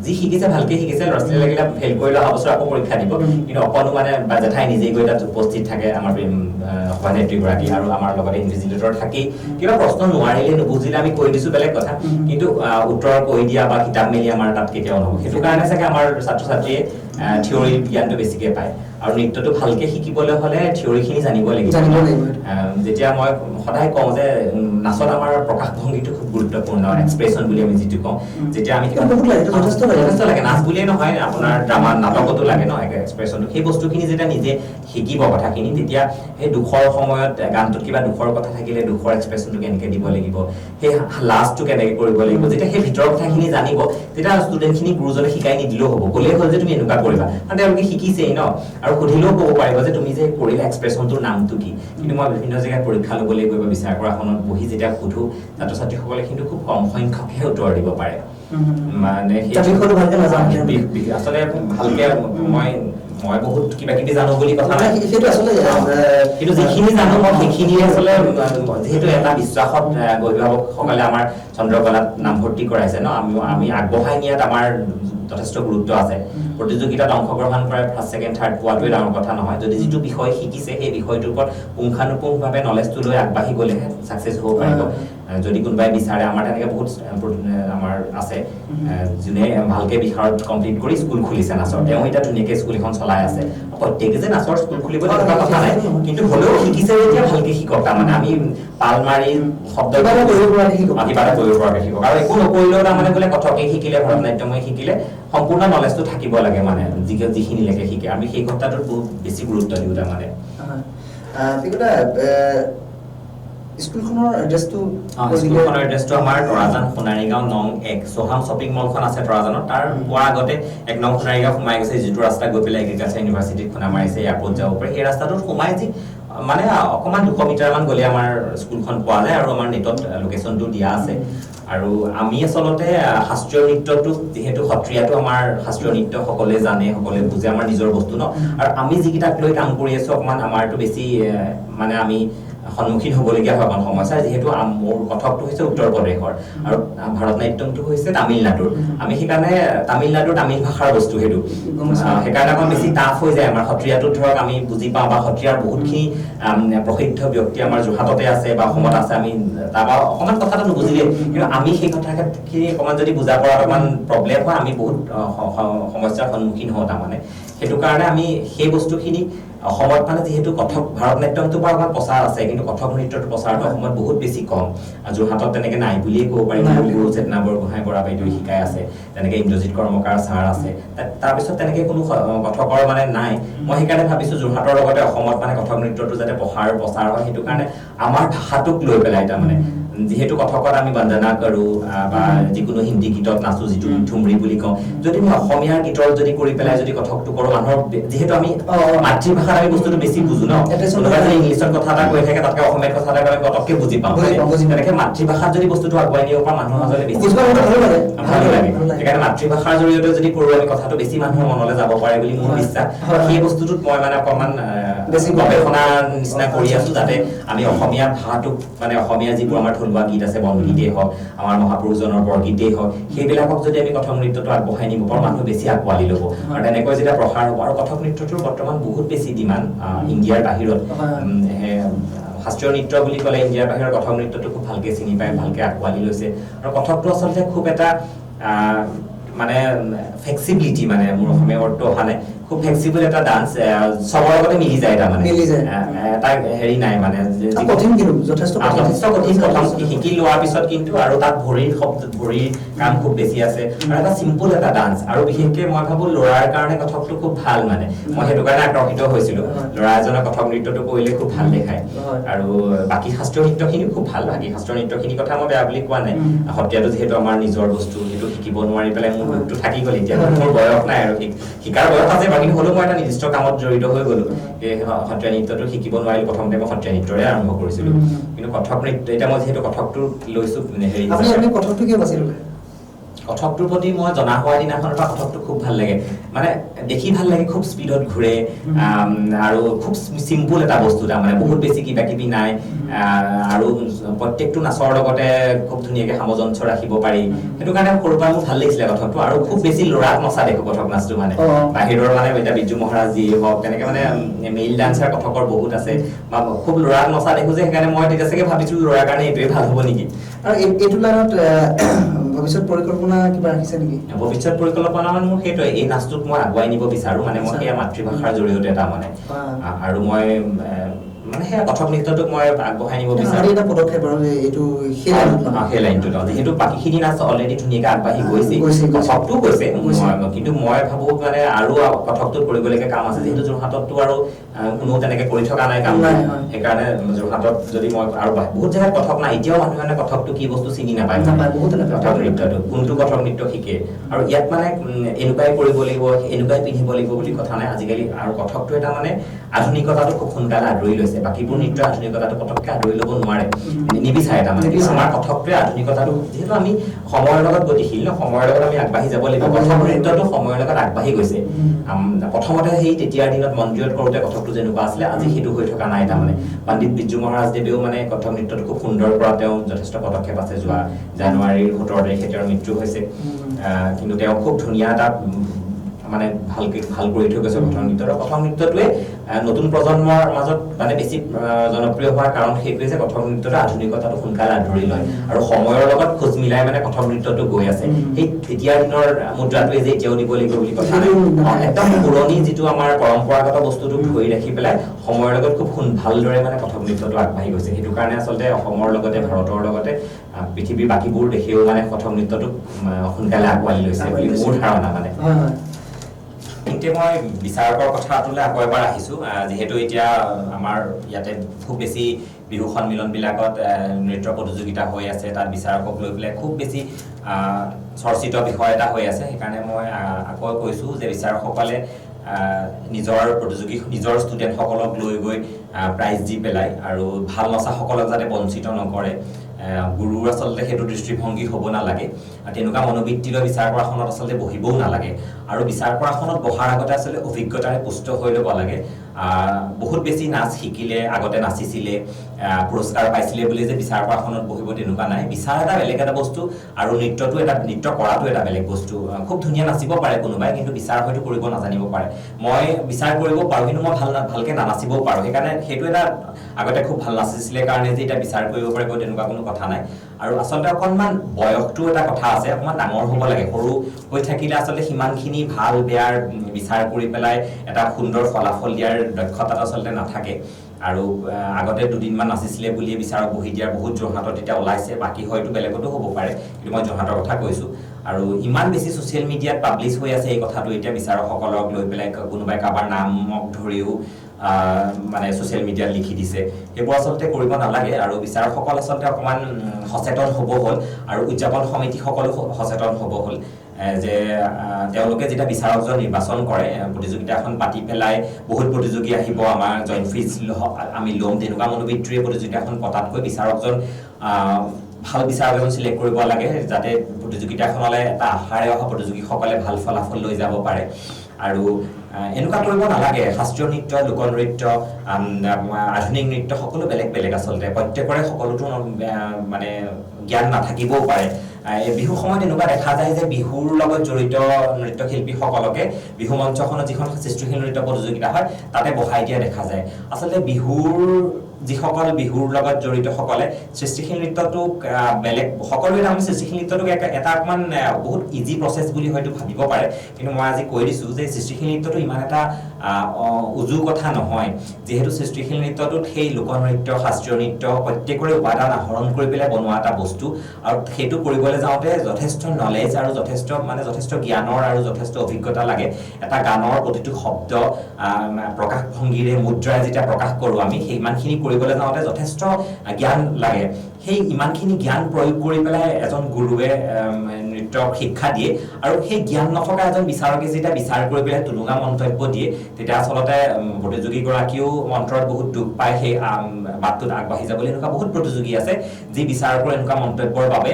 যি শিকিছে ভালকৈ শিকিছে, ল'ৰা ছোৱালী লাগিলে ফেইল কৰিলে অহা বছৰ আকৌ পৰীক্ষা দিব, কিন্তু অকণো মানে বা জেঠাই নিজেই গৈ তাত উপস্থিত থাকে আমাৰ সভানেত্ৰীগৰাকী, আৰু আমাৰ লগতে ইনভিজিলেটৰ থাকেই। কিবা প্ৰশ্ন নোৱাৰিলে নুবুজিলে আমি কৈ দিছোঁ বেলেগ কথা, কিন্তু উত্তৰ কৈ দিয়া বা কিতাপ মেলি আমাৰ তাত কেতিয়াও নহ'ব। সেইটো কাৰণে চাগে আমাৰ ছাত্ৰ ছাত্ৰীয়ে থিয়ৰি জ্ঞানটো বেছিকৈ পায়। আৰু নৃত্যটো ভালকৈ শিকিবলৈ হ'লে থিয়ৰিখিনি জানিব লাগিব। যেতিয়া মই সদায় কওঁ যে নাচত আমাৰ প্ৰকাশভংগীটো খুব গুৰুত্বপূৰ্ণ, এক্সপ্ৰেছন বুলি আমি যিটো কওঁ, যেতিয়া আমি যথেষ্ট লাগে, নাচ বুলিয়ে নহয়, আপোনাৰ ড্ৰামা নাটকতো লাগে ন এক্সপ্ৰেছনটো। সেই বস্তুখিনি যেতিয়া নিজে শিকিব কথাখিনি, তেতিয়া সেই দুখৰ সময়ত গানটোত কিবা দুখৰ কথা থাকিলে দুখৰ এক্সপ্ৰেছনটো কেনেকৈ দিব লাগিব, সেই লাজটো কেনেকৈ কৰিব লাগিব, যেতিয়া সেই ভিতৰৰ কথাখিনি জানিব, তেতিয়া ষ্টুডেণ্টখিনি গুৰুজনে শিকাই নিদিলেও হ'ব, ক'লেই হ'ল যে তুমি এনেকুৱা কৰিবা, কাৰণ তেওঁলোকে শিকিছেই ন। আৰু সুধিলেও ক'ব পাৰিব যে তুমি যে কৰিলা এক্সপ্ৰেছনটোৰ নামটো কি। কিন্তু মই বিভিন্ন জেগাত পৰীক্ষা ল'বলৈ গৈ বা বিচাৰ কৰাখনত বহি যেতিয়া সুধোঁ, ছাত্ৰ ছাত্ৰীসকলে কিন্তু খুব কম সংখ্যকহে উত্তৰ দিব পাৰে। মানে আচলতে ভালকে মই বহুত কিবা কিবি জানো বুলি কথা নাই, কিন্তু যিখিনি জানো মই সেইখিনি আচলতে, যিহেতু এটা বিশ্বাসত অভিভাৱকসকলে আমাৰ চন্দ্ৰকলাত নামভৰ্তি কৰাইছে ন, আমি আগবঢ়াই নিয়াত আমাৰ যথেষ্ট গুৰুত্ব আছে। প্ৰতিযোগিতাত অংশগ্ৰহণ কৰে ফাৰ্ষ্ট ছেকেণ্ড থাৰ্ড পোৱাটোৱে ডাঙৰ কথা নহয়, যদি যিটো বিষয় শিকিছে সেই বিষয়টোৰ ওপৰত পুংখানুপুংখভাৱে নলেজটো লৈ আগবাঢ়ি গ'লেহে ছাকচেছ হ'ব পাৰিব। যদি কোনোবাই বিচাৰে, আমাৰ তেনেকৈ বহুত আমাৰ আছে যোনে ভালকৈ বিশাৰদ কমপ্লিট কৰি স্কুল খুলিছে নাচৰ, তেওঁ এতিয়া ধুনীয়াকৈ স্কুল এখন চলাই আছে। প্ৰত্যেকে যে নাচৰ স্কুল খুলিব তেনেকুৱা কথা নাই, কিন্তু হ'লেও শিকিছে যেতিয়া ভালকৈ শিকক। তাৰমানে আমি পাল মাৰি শব্দ কিবা এটা কৰিব পৰাকৈ শিকক, আৰু একো নকৰিলেও তাৰমানে বোলে কথকেই শিকিলে, ভাৰত নাট্যমে শিকিলে, সম্পূৰ্ণ নলেজটো থাকিব লাগে, মানে যিখিনিলৈকে শিকে। আমি সেই কথাটোত বহুত বেছি গুৰুত্ব দিওঁ তাৰমানে। স্কুলখনৰ এড্ৰেছটো আমাৰ তৰাজান সোণাৰীগাঁও নং 1 সোহাম শ্বপিং মলখন আছে তৰাজানত, তাৰ পোৱাৰ আগতে 1 নং সোণাৰীগাঁও সোমাই গৈছে, যিটো ৰাস্তা গৈ পেলাই এগ্ৰিকালচাৰ ইউনিভাৰ্চিটিত খুন্দা মাৰিছে, এয়াৰপৰ্ট যাব পাৰে, সেই ৰাস্তাটোত সোমাই যি মানে অকণমান 200 মিটাৰমান গ'লে আমাৰ স্কুলখন পোৱা যায়, আৰু আমাৰ নেটত লোকেশ্যনটো দিয়া আছে। আৰু আমি আচলতে শাস্ত্ৰীয় নৃত্যটো, যিহেতু সত্ৰীয়াটো আমাৰ শাস্ত্ৰীয় নৃত্য সকলোৱে জানে, সকলোৱে বুজে, আমাৰ নিজৰ বস্তু ন, আৰু আমি যিকেইটাক লৈ কাম কৰি আছোঁ অকণমান আমাৰটো বেছি মানে আমি সন্মুখীন হ'বলগীয়া হয় এখন সমস্যা, যিহেতু মোৰ কথকটো হৈছে উত্তৰ প্ৰদেশৰ আৰু ভাৰত নাট্যমটো হৈছে তামিলনাডুৰ। আমি সেইকাৰণে তামিলনাডুৰ তামিল ভাষাৰ বস্তু সেইটো, সেইকাৰণে অকণ বেছি টাফ হৈ যায়। আমাৰ সত্ৰীয়াটোত ধৰক আমি বুজি পাওঁ, বা সত্ৰীয়াৰ বহুতখিনি প্ৰসিদ্ধ ব্যক্তি আমাৰ যোৰহাটতে আছে বা অসমত আছে, আমি তাৰপৰা অকণমান কথাটো নুবুজিলে, কিন্তু আমি সেই কথাখিনি অকণমান যদি বুজা পৰাত অকণমান প্ৰব্লেম হয়, আমি বহুত সমস্যাৰ সন্মুখীন হওঁ তাৰমানে। সেইটো কাৰণে আমি সেই বস্তুখিনি অসমত মানে যিহেতু কথক ভাৰত নাট্যমটো বাৰু অকণমান প্ৰচাৰ আছে, কিন্তু কথক নৃত্যটোৰ প্ৰচাৰটো অসমত বহুত বেছি কম। যোৰহাটত তেনেকে নাই বুলিয়ে ক'ব পাৰি। গুৰু চেতনা বৰগোহাঁই বৰা বাইদেৱে শিকাই আছে, তেনেকে ইন্দ্ৰজিৎ কৰ্মকাৰ ছাৰ আছে, তাৰপিছত তেনেকে কোনো কথকৰ মানে নাই। মই সেইকাৰণে ভাবিছোঁ যোৰহাটৰ লগতে অসমত মানে কথক নৃত্যটো যাতে প্ৰচাৰ হয়, সেইটো কাৰণে আমাৰ ভাষাটোক লৈ পেলাই তাৰমানে, যিহেতু কথকত আমি বন্দনা কৰোঁ বা যিকোনো হিন্দী গীতত নাচোঁ, যিটো ঠুমৰি বুলি কওঁ, যদি আমি অসমীয়াৰ গীতত যদি কৰি পেলাই যদি কথকটো কৰোঁ, মানুহৰ যিহেতু আমি মাতৃভাষাত আমি বস্তুটো বেছি বুজো ন, কোনোবাই যদি ইংলিছত কথা এটা কৈ থাকে তাতকে অসমীয়াত কথা এটা ক'লে পতককে বুজি পাওঁ। তেনেকে মাতৃভাষাত যদি বস্তুটো আগুৱাই নিব পাৰোঁ, মানুহৰ মাজলৈ বেছি ভালো লাগে। সেইকাৰণে মাতৃভাষাৰ জৰিয়তে যদি কৰোঁ আমি কথাটো, বেছি মানুহৰ মনলৈ যাব পাৰে বুলি মোৰ বিশ্বাস। সেই বস্তুটোত মই মানে অকণমান গৱেষণা নিচিনা কৰি আছোঁ, যাতে আমি অসমীয়া ভাষাটোক মানে অসমীয়া যিবোৰ আমাৰ থলুৱা গীত আছে, বনগীতেই হওক, আমাৰ মহাপুৰুষজনৰ বৰগীতেই হওক, সেইবিলাকক যদি আমি কথক নৃত্যটো আগবঢ়াই নিব পাৰোঁ, মানুহ বেছি আঁকোৱালি ল'ব আৰু তেনেকৈ যেতিয়া প্ৰসাৰ হ'ব। আৰু কথক নৃত্যটোৰ বৰ্তমান বহুত বেছি ডিমাণ্ড ইণ্ডিয়াৰ বাহিৰত। শাস্ত্ৰীয় নৃত্য বুলি ক'লে ইণ্ডিয়াৰ বাহিৰৰ কথক নৃত্যটো খুব ভালকে চিনি পায়, ভালকে আঁকোৱালি লৈছে। আৰু কথকটো আচলতে খুব এটা মানে ফ্লেক্সিবিলিটি, মানে মোৰ অসমীয়া অৰ্থ অহা নাই, খুব ফ্লেক্সিবল এটা ডান্স, চবৰ লগতে মিলি যায় তাৰমানে, তাৰ হেৰি নাই মানে, যথেষ্ট কঠিন প্ৰথম শিকি লোৱাৰ পিছত, কিন্তু আৰু তাত ভৰিৰ কাম খুব বেছি আছে, আৰু এটা চিম্পুল এটা ডান্স। আৰু বিশেষকে মই ভাবো ল'ৰাৰ কাৰণে কথকটো খুব ভাল, মানে মই সেইটো কাৰণে আকৰ্ষিত হৈছিলো। ল'ৰা এজনে কথক নৃত্যটো কৰিলে খুব ভাল দেখায়। আৰু বাকী শাস্ত্ৰীয় নৃত্যখিনিও খুব ভাল, বাকী শাস্ত্ৰীয় নৃত্যখিনিৰ কথা মই বেয়া বুলি কোৱা নাই। সত্ৰীয়াটো যিহেতু আমাৰ নিজৰ বস্তু, সেইটো শিকিব নোৱাৰি পেলাই মোৰ দুখটো থাকি গ'ল। এতিয়া মোৰ বয়স নাই আৰু শিকাৰ বয়স আছে, কিন্তু হ'লেও মই এটা নিৰ্দিষ্ট কামত জড়িত হৈ গ'লো। এই সত্ৰীয়া নৃত্যটো শিকিব নোৱাৰিলো, প্ৰথমতে মই সত্ৰীয়া নৃত্যৰে আৰম্ভ কৰিছিলো। কিন্তু কথক নৃত্য এতিয়া মই যিহেতু কথকটো লৈছো হেৰি, কথকটো কিয় বাছি ল'লে? কথকটোৰ প্ৰতি মই জনা হোৱা দিনাখনৰ পৰা কথকটো খুব ভাল লাগে, মানে দেখি ভাল লাগে, খুব স্পীডত ঘূৰে আৰু খুব চিম্পুল এটা বস্তু, তাৰমানে বহুত বেছি কিবা কিবি নাই, আৰু প্ৰত্যেকটো নাচৰ লগতে খুব ধুনীয়াকে সামঞ্জস্য ৰাখিব পাৰি। সেইটো কাৰণে সৰুৰ পৰা মোৰ ভাল লাগিছিলে কথকটো। আৰু খুব বেছি ল'ৰাক নচা দেখো কথক নাচটো, মানে বাহিৰৰ মানে এতিয়া বিজু মহাৰাজ যি হওক, তেনেকে মানে মেইল ডান্সাৰ কথকৰ বহুত আছে, বা খুব ল'ৰাক নচা দেখো যে, সেইকাৰণে মই তেতিয়া চাগে ভাবিছিলো ল'ৰাৰ কাৰণে এইটোৱে ভাল হ'ব নেকি। আৰু এইটো লাইনত ভৱিষ্যত পৰিকল্পনা কিবা ৰাখিছে নেকি? ভৱিষ্যত পৰিকল্পনা মানে মোৰ সেইটোৱে, এই নাচটোক মই আগুৱাই নিব বিচাৰো, মানে মই সেয়া মাতৃভাষাৰ জৰিয়তে তাৰমানে, আৰু মই মানে সেয়া কথক নৃত্যটোক মই আগবঢ়াই নিব বিচাৰো। এটা পদক্ষেপ আৰু এইটো সেই লাইনটোত, যিহেতু বাকীখিনি নাচ অলৰেডি ধুনীয়াকে আগবাঢ়ি গৈছে, কথকটোও গৈছে, কিন্তু মই ভাবো মানে আৰু কথকটোত কৰিবলগীয়া কাম আছে, যিহেতু যোৰহাটতটো আৰু কোনো তেনেকে কৰি থকা নাই কাম। সেইকাৰণে যোৰহাটত যদি মই আৰু বহুত জেগাত কথক নাই, এতিয়াও মানুহে কথকটো কি বস্তু চিনি নাপায়। কথক নৃত্যটো কোনটো কথক নৃত্য শিকে, আৰু ইয়াত মানে এনেকুৱাই কৰিব লাগিব, এনেকুৱাই পিন্ধিব লাগিব বুলি কথা নাই আজিকালি। আৰু কথকটো এটা মানে আধুনিকতাটো খুব সোনকালে আদৰি লৈছে, বাকীবোৰ নৃত্য আধুনিকতাটো পটককে আদৰি ল'ব নোৱাৰে, নিবিচাৰে তাৰমানে। আমাৰ কথকটোৱে আধুনিকতাটো, যিহেতু আমি সময়ৰ লগত গতিশীল ন, সময়ৰ লগত আমি আগবাঢ়ি যাব লাগিব। কথক নৃত্যটো সময়ৰ লগত আগবাঢ়ি গৈছে। প্ৰথমতে সেই তেতিয়াৰ দিনত মন্দিৰত কৰোঁতে কথকটো যেনেকুৱা আছিলে, আজি সেইটো হৈ থকা নাই তাৰমানে। পণ্ডিত বিজু মহাৰাজ দেৱেও মানে কথক নৃত্যটো খুব সুন্দৰ কৰা তেওঁ যথেষ্ট পদক্ষেপ আছে। যোৱা জানুৱাৰীৰ 17 তাৰিখে তেওঁৰ মৃত্যু হৈছে, কিন্তু তেওঁ খুব ধুনীয়া এটা মানে ভাল কৰি থৈ গৈছে কথক নৃত্য। কথক নৃত্যটোৱে নতুন প্ৰজন্মৰ মাজত মানে বেছি জনপ্ৰিয় হোৱাৰ কাৰণ সেইটোৱে যে কথক নৃত্যটো আধুনিকতাটো সোনকালে আদৰি লয়, আৰু সময়ৰ লগত খোজ মিলাই মানে কথক নৃত্যটো গৈ আছে। সেই তেতিয়াৰ দিনৰ মুদ্ৰাটোৱে যে এতিয়াও দিব লাগিব বুলি কথা নাই, একদম পুৰণি যিটো আমাৰ পৰম্পৰাগত বস্তুটোক ধৰি ৰাখি পেলাই সময়ৰ লগত খুব ভালদৰে মানে কথক নৃত্যটো আগবাঢ়ি গৈছে। সেইটো কাৰণে আচলতে অসমৰ লগতে ভাৰতৰ লগতে পৃথিৱীৰ বাকীবোৰ দেশেও মানে কথক নৃত্যটোক সোনকালে আঁকোৱালি লৈছে বুলি মোৰ ধাৰণা মানে। এতিয়া মই বিচাৰকৰ কথাটোলৈ আকৌ এবাৰ আহিছোঁ, যিহেতু এতিয়া আমাৰ ইয়াতে খুব বেছি বিহু সন্মিলনবিলাকত নৃত্য প্ৰতিযোগিতা হৈ আছে, তাত বিচাৰকক লৈ পেলাই খুব বেছি চৰ্চিত বিষয় এটা হৈ আছে। সেইকাৰণে মই আকৌ কৈছোঁ যে বিচাৰকসকলে নিজৰ ষ্টুডেণ্টসকলক লৈ গৈ প্ৰাইজ দি পেলাই, আৰু ভাল নচাসকলক যাতে বঞ্চিত নকৰে। গুৰুৰ আচলতে সেইটো দৃষ্টিভংগী হ'ব নালাগে, তেনেকুৱা মনোবৃত্তিলৈ বিচাৰ কৰাখনত আচলতে বহিবও নালাগে। আৰু বিচাৰ কৰাখনত বহাৰ আগতে আচলতে অভিজ্ঞতাৰে পুষ্ট হৈ ল'ব লাগে। বহুত বেছি নাচ শিকিলে, আগতে নাচিছিলে, পুৰস্কাৰ পাইছিলে বুলি যে বিচাৰক আসনত বহিব তেনেকুৱা নাই বিচাৰ এটা বেলেগ এটা বস্তু আৰু নৃত্য কৰাটো এটা বেলেগ বস্তু খুব ধুনীয়া নাচিব পাৰে কোনোবাই কিন্তু বিচাৰ হয়তো কৰিব নাজানিব পাৰে মই বিচাৰ কৰিব পাৰোঁ কিন্তু মই ভালকে নাচিবও পাৰোঁ সেইকাৰণে সেইটো এটা আগতে খুব ভাল নাচিছিলে কাৰণে যে এটা বিচাৰ কৰিব পাৰিব তেনেকুৱা কোনো কথা নাই আৰু আচলতে অকণমান বয়সটো এটা কথা আছে অকণমান ডাঙৰ হ'ব লাগে সৰু হৈ থাকিলে আচলতে সিমানখিনি ভাল বেয়াৰ বিচাৰ কৰি পেলাই এটা সুন্দৰ ফলাফল দিয়াৰ দক্ষতাটো আচলতে নাথাকে আৰু আগতে দুদিনমান নাচিছিলে বুলিয়ে বিচাৰক বহি দিয়াৰ বহুত যোৰহাটত এতিয়া ওলাইছে বাকী হয়তো বেলেগতো হ'ব পাৰে কিন্তু মই যোৰহাটৰ কথা কৈছোঁ আৰু ইমান বেছি ছ'চিয়েল মিডিয়াত পাব্লিছ হৈ আছে এই কথাটো এতিয়া বিচাৰকসকলক লৈ পেলাই কোনোবাই কাৰোবাৰ নামক ধৰিও মানে ছ'চিয়েল মিডিয়াত লিখি দিছে সেইবোৰ আচলতে কৰিব নালাগে আৰু বিচাৰকসকল আচলতে অকণমান সচেতন হ'ব হ'ল আৰু উদযাপন সমিতিসকলো সচেতন হ'ব হ'ল যে তেওঁলোকে যেতিয়া বিচাৰকজন নিৰ্বাচন কৰে প্ৰতিযোগিতা এখন পাতি পেলাই বহুত প্ৰতিযোগী আহিব আমাৰ জইণ্ট ফিজ আমি ল'ম তেনেকুৱা মনোবৃত্তিৰে প্ৰতিযোগিতাখন পতাতকৈ বিচাৰকজন ভাল বিচাৰক এজন চিলেক্ট কৰিব লাগে যাতে প্ৰতিযোগিতাখনলৈ এটা আশাৰে অহা প্ৰতিযোগীসকলে ভাল ফলাফল লৈ যাব পাৰে আৰু এনেকুৱা কৰিব নালাগে শাস্ত্ৰীয় নৃত্য লোকনৃত্য আধুনিক নৃত্য সকলো বেলেগ বেলেগ আচলতে প্ৰত্যেকৰে সকলোতো মানে জ্ঞান নাথাকিবও পাৰে বিহু সময়ত এনেকুৱা দেখা যায় যে বিহুৰ লগত জড়িত নৃত্যশিল্পীসকলকে বিহু মঞ্চখনত যিখন সৃষ্টিশীল নৃত্য প্ৰতিযোগিতা হয় তাতে বহাই দিয়া দেখা যায় আচলতে বিহুৰ যিসকল বিহুৰ লগত জড়িতসকলে সৃষ্টিশীল নৃত্যটোক বেলেগ সকলোৱে তাৰমানে সৃষ্টিশীল নৃত্যটোক এটা অকণমান বহুত ইজি প্ৰচেছ বুলি হয়তো ভাবিব পাৰে কিন্তু মই আজি কৈ দিছোঁ যে সৃষ্টিশীল নৃত্যটো ইমান এটা উজু কথা নহয় যিহেতু সৃষ্টিশীল নৃত্যটোত সেই লোকনৃত্য শাস্ত্ৰীয় নৃত্য প্ৰত্যেকৰে উপাদান আহৰণ কৰি পেলাই বনোৱা এটা বস্তু আৰু সেইটো কৰিবলৈ যাওঁতে যথেষ্ট নলেজ আৰু যথেষ্ট জ্ঞানৰ আৰু যথেষ্ট অভিজ্ঞতা লাগে এটা গানৰ প্ৰতিটো শব্দ প্ৰকাশভংগীৰে মুদ্ৰাৰে যেতিয়া প্ৰকাশ কৰোঁ আমি সেই ইমানখিনি কৰিবলৈ যাওঁতে যথেষ্ট জ্ঞান লাগে সেই ইমানখিনি জ্ঞান প্ৰয়োগ কৰি পেলাই এজন গুৰুৱে নৃত্যক শিক্ষা দিয়ে আৰু সেই জ্ঞান নথকা এজন বিচাৰকে যেতিয়া বিচাৰ কৰি পেলাই তুলুঙা মন্তব্য দিয়ে তেতিয়া আচলতে প্ৰতিযোগীগৰাকীও মন্ত্ৰত বহুত দুখ পায় সেই বাটটোত আগবাঢ়ি যাবলৈ এনেকুৱা বহুত প্ৰতিযোগী আছে যি বিচাৰকৰ এনেকুৱা মন্তব্যৰ বাবে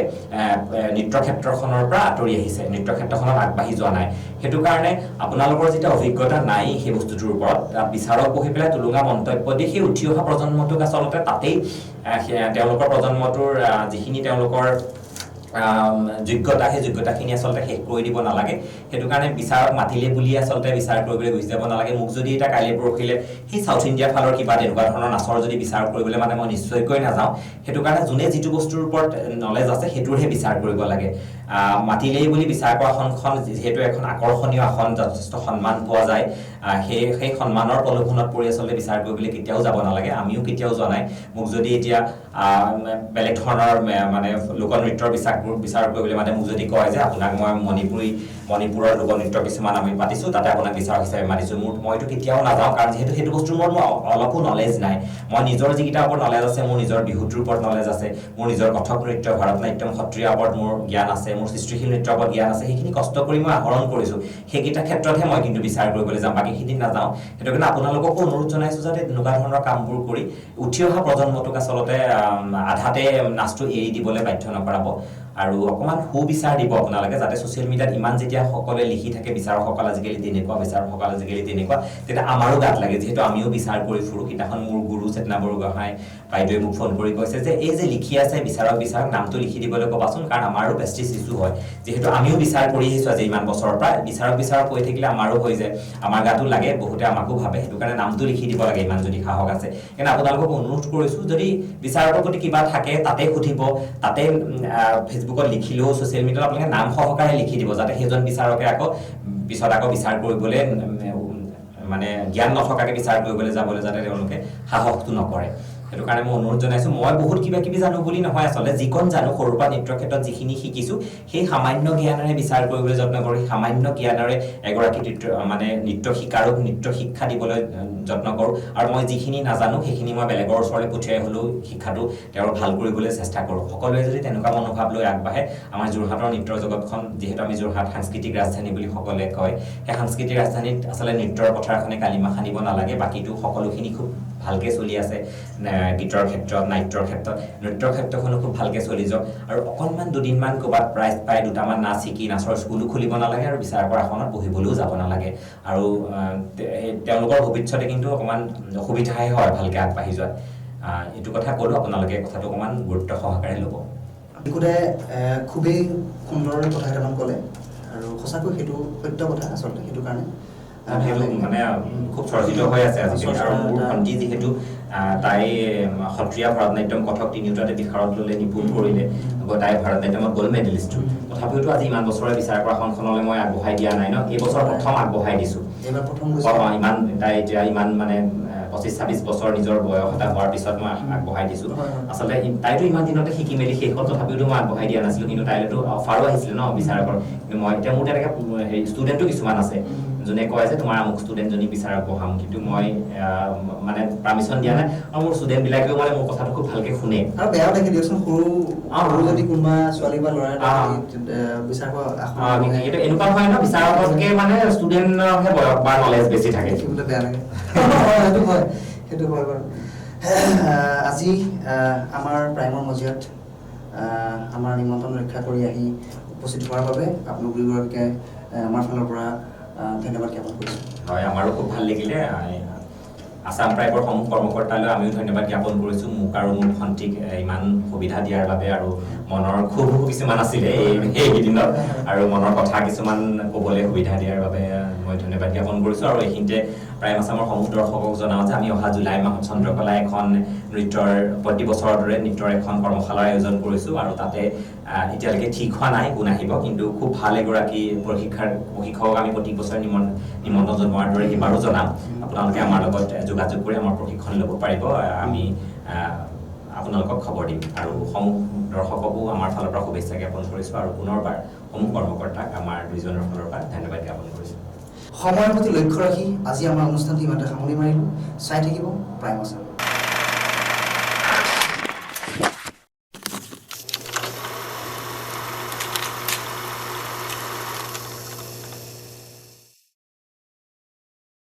নৃত্য ক্ষেত্ৰখনৰ পৰা আঁতৰি আহিছে নৃত্য ক্ষেত্ৰখনত আগবাঢ়ি যোৱা নাই সেইটো কাৰণে আপোনালোকৰ যেতিয়া অভিজ্ঞতা নাই সেই বস্তুটোৰ ওপৰত বিচাৰক বহি পেলাই তুলুঙা মন্তব্য দিয়ে সেই উঠি অহা প্ৰজন্মটোক আচলতে তাতেই তেওঁলোকৰ প্ৰজন্মটোৰ যিখিনি তেওঁলোকৰ যোগ্যতা সেই যোগ্যতাখিনি আচলতে শেষ কৰি দিব নালাগে সেইটো কাৰণে বিচাৰক মাতিলে বুলি আচলতে বিচাৰ কৰিবলৈ গুচি যাব নালাগে মোক যদি এটা কাইলৈ পৰহিলে সেই চাউথ ইণ্ডিয়া ফালৰ কিবা তেনেকুৱা ধৰণৰ নাচৰ যদি বিচাৰ কৰিবলৈ মানে মই নিশ্চয়কৈ নাযাওঁ সেইটো কাৰণে যোনে যিটো বস্তুৰ ওপৰত নলেজ আছে সেইটোৰহে বিচাৰ কৰিব লাগে মাতিলেই বুলি বিচাৰকৰ আসনখন যিহেতু এখন আকৰ্ষণীয় আসন যথেষ্ট সন্মান পোৱা যায় সেই সন্মানৰ প্ৰলোভনত পৰি আচলতে বিচাৰ কৰিবলৈ কেতিয়াও যাব নালাগে আমিও কেতিয়াও যোৱা নাই মোক যদি এতিয়া বেলেগ ধৰণৰ মানে লোকনৃত্যৰ বিচাৰ কৰিবলৈ মানে মোক যদি কয় যে আপোনাক মই মণিপুৰৰ লোকনৃত্য কিছুমান আমি পাতিছোঁ তাতে আপোনাক বিচাৰক হিচাপে মাতিছোঁ মইতো কেতিয়াও নাযাওঁ কাৰণ যিহেতু সেইটো বস্তুৰ ওপৰত মোৰ অলপো নলেজ নাই মই নিজৰ যিকেইটাৰ ওপৰত নলেজ আছে মোৰ নিজৰ বিহুটোৰ ওপৰত নলেজ আছে মোৰ নিজৰ কথক নৃত্য ভাৰতনাট্যম সত্ৰীয়া ওপৰত মোৰ জ্ঞান আছে মোৰ সৃষ্টিশীল নৃত্যৰ ওপৰত জ্ঞান আছে সেইখিনি কষ্ট কৰি মই আহৰণ কৰিছোঁ সেইকেইটা ক্ষেত্ৰতহে মই কিন্তু বিচাৰ কৰিবলৈ যাম বাকীখিনি নাযাওঁ সেইটো কাৰণে আপোনালোককো অনুৰোধ জনাইছোঁ যাতে তেনেকুৱা ধৰণৰ কামবোৰ কৰি উঠি অহা প্ৰজন্মটোক আচলতে আধাতে নাচটো এৰি দিবলৈ বাধ্য নকৰাব আৰু অকণমান সুবিচাৰ দিব আপোনালোকে যাতে ছ'চিয়েল মিডিয়াত ইমান যেতিয়া সকলোৱে লিখি থাকে বিচাৰকসকল আজিকালি তেনেকুৱা তেতিয়া আমাৰো গাত লাগে যিহেতু আমিও বিচাৰ কৰি ফুৰোঁ সিদিনাখন মোৰ গুৰু চেতনা বৰগোহাঁই বাইদেৱে মোক ফোন কৰি কৈছে যে এই যে লিখি আছে বিচাৰক নামটো লিখি দিবলৈ ক'বাচোন কাৰণ আমাৰো প্ৰেষ্টিজ ইছ্যু হয় যিহেতু আমিও বিচাৰ কৰি আহিছোঁ আজি ইমান বছৰৰ পৰা বিচাৰক কৈ থাকিলে আমাৰো হৈ যায় আমাৰ গাতো লাগে বহুতে আমাকো ভাবে সেইটো কাৰণে নামটো লিখি দিব লাগে ইমান যদি সাহস আছে কিন্তু আপোনালোকক অনুৰোধ কৰিছোঁ যদি বিচাৰকৰ প্ৰতি কিবা থাকে তাতে সুধিব তাতে ফেচবুকত লিখিলেও ছ'চিয়েল মিডিয়াত আপোনালোকে নাম সহকাৰে লিখি দিব যাতে সেইজন বিচাৰকে পিছত বিচাৰ কৰিবলৈ মানে জ্ঞান নথকাকৈ বিচাৰ কৰিবলৈ যাবলৈ যাতে তেওঁলোকে সাহসটো নকৰে সেইটো কাৰণে মই অনুৰোধ জনাইছোঁ মই বহুত কিবা কিবি জানো বুলি নহয় আচলতে যিকণ জানো সৰুৰ পৰা নৃত্যৰ ক্ষেত্ৰত যিখিনি শিকিছোঁ সেই সামান্য জ্ঞানেৰে বিচাৰ কৰিবলৈ যত্ন কৰোঁ সেই সামান্য জ্ঞানেৰে এগৰাকী নৃত্য শিকাৰক নৃত্য শিক্ষা দিবলৈ যত্ন কৰোঁ আৰু মই যিখিনি নাজানো সেইখিনি মই বেলেগৰ ওচৰলৈ পঠিয়াই হ'লেও শিক্ষাটো তেওঁৰ ভাল কৰিবলৈ চেষ্টা কৰোঁ সকলোৱে যদি তেনেকুৱা মনোভাৱ লৈ আগবাঢ়ে আমাৰ যোৰহাটৰ নৃত্যৰ জগতখন যিহেতু আমি যোৰহাট সাংস্কৃতিক ৰাজধানী বুলি সকলোৱে কয় সেই সাংস্কৃতিক ৰাজধানীত আচলতে নৃত্যৰ পথাৰখনে কালিমা সানিব নালাগে বাকীটো সকলোখিনি খুব ভালকৈ চলি আছে গীতৰ ক্ষেত্ৰত নাট্যৰ ক্ষেত্ৰত নৃত্যৰ ক্ষেত্ৰখনো খুব ভালকৈ চলি যাওক আৰু অকণমান দুদিনমান ক'ৰবাত প্ৰাইজ পাই দুটামান নাচ শিকি নাচৰ স্কুলো খুলিব নালাগে আৰু বিচাৰকৰ আসনত বহিবলৈও যাব নালাগে আৰু তেওঁলোকৰ ভৱিষ্যতে কিন্তু অকণমান অসুবিধাহে হয় ভালকৈ আগবাঢ়ি যোৱাত এইটো কথা ক'লোঁ, আপোনালোকে কথাটো অকণমান গুৰুত্ব সহকাৰে ল'ব। নিকুতে খুবেই সুন্দৰ কথা কেইটামান ক'লে আৰু সঁচাকৈ সেইটো সত্য কথা আচলতে, সেইটো কাৰণে সেইটো মানে খুব চৰ্চিত হৈ আছে আজিকালি। আৰু মোৰ ভণ্টি যিহেতু তাই সত্ৰীয়া ভাৰত নাট্যম কথক তিনিওটাতে বিশাৰদ ল'লে, নিপুণ কৰিলে, তাই ভাৰত নাট্যমত গ'ল্ড মেডেলিষ্টো। তথাপিওতো আজি ইমান বছৰে বিচাৰ কৰা আসনখনলৈ মই আগবঢ়াই দিয়া নাই ন, এইবছৰ প্ৰথম আগবঢ়াই দিছোঁ। এইবাৰ প্ৰথম ইমান তাই এতিয়া ইমান মানে 25-26 বছৰ নিজৰ বয়স এটা হোৱাৰ পিছত মই আগবঢ়াই দিছোঁ। আচলতে তাইতো ইমান দিনতে শিকি মেলি শেষ হ'ল, তথাপিওতো মই আগবঢ়াই দিয়া নাছিলোঁ। কিন্তু তাইলৈতো অফাৰো আহিছিলে ন বিচাৰকৰ। কিন্তু মই এতিয়া মোৰ তেনেকৈ হেৰি ষ্টুডেণ্টো কিছুমান আছে যোনে কয় যে তোমাৰ আমুক ষ্টুডেণ্টজনী বিচাৰক বহাম, কিন্তু মই মানে পাৰ্মিশ্যন দিয়া নাই। আৰু মোৰ ষ্টুডেণ্টবিলাকেও মানে মোৰ কথাটো খুব ভালকৈ শুনে। আৰু বেয়াও দেখে দিয়কচোন, সৰু যদি কোনোবা ছোৱালী বা ল'ৰা এটা বিচাৰক কিন্তু এনেকুৱা হয় ন, বিচাৰকতকে মানে ষ্টুডেণ্টৰহে বয়স বা নলেজ বেছি থাকে। দেখিবলৈ বেয়া লাগে। সেইটো হয় বাৰু। আজি আমাৰ প্ৰাইমৰ মজিয়াত আমাৰ নিমন্ত্ৰণ ৰক্ষা কৰি আহি উপস্থিত হোৱাৰ বাবে আপোনালোক দুয়োগৰাকীকে আমাৰ ফালৰ পৰা ধন্যবাদ জ্ঞাপন কৰিছোঁ। হয়, আমাৰো খুব ভাল লাগিলে। আছাম প্ৰাইমৰ সমূহ কৰ্মকৰ্তালৈ আমিও ধন্যবাদ জ্ঞাপন কৰিছোঁ, মোক আৰু মোৰ ভণ্টিক ইমান সুবিধা দিয়াৰ বাবে। আৰু মনৰ ক্ষোভ কিছুমান আছিলে এইকেইদিনত, আৰু মনৰ কথা কিছুমান ক'বলৈ সুবিধা দিয়াৰ বাবে মই ধন্যবাদ জ্ঞাপন কৰিছোঁ। আৰু এইখিনিতে প্ৰাইম আছামৰ সমূহ দৰ্শকক জনাওঁ যে আমি অহা জুলাই মাহত চন্দ্ৰকলা এখন নৃত্যৰ প্ৰতি বছৰৰ দৰে নৃত্যৰ এখন কৰ্মশালাৰ আয়োজন কৰিছোঁ। আৰু তাতে এতিয়ালৈকে ঠিক হোৱা নাই কোন আহিব, কিন্তু খুব ভাল এগৰাকী প্ৰশিক্ষকক আমি প্ৰতি বছৰে নিমন্ত্ৰণ জনোৱাৰ দৰে এইবাৰো জনাম। আপোনালোকে আমাৰ লগত যোগাযোগ কৰি আমাৰ প্ৰশিক্ষণ ল'ব পাৰিব, আমি আপোনালোকক খবৰ দিম। আৰু সমূহ দৰ্শককো আমাৰ ফালৰ পৰা শুভেচ্ছা জ্ঞাপন কৰিছোঁ, আৰু পুনৰবাৰ সমূহ কৰ্মকৰ্তাক আমাৰ দুইজনৰ ফালৰ পৰা ধন্যবাদ জ্ঞাপন কৰিছোঁ। সময়ৰ প্ৰতি লক্ষ্য ৰাখি আজি আমাৰ অনুষ্ঠানটি ইমানতে সামৰণি মাৰিলোঁ। চাই থাকিব প্ৰাইম আছাম।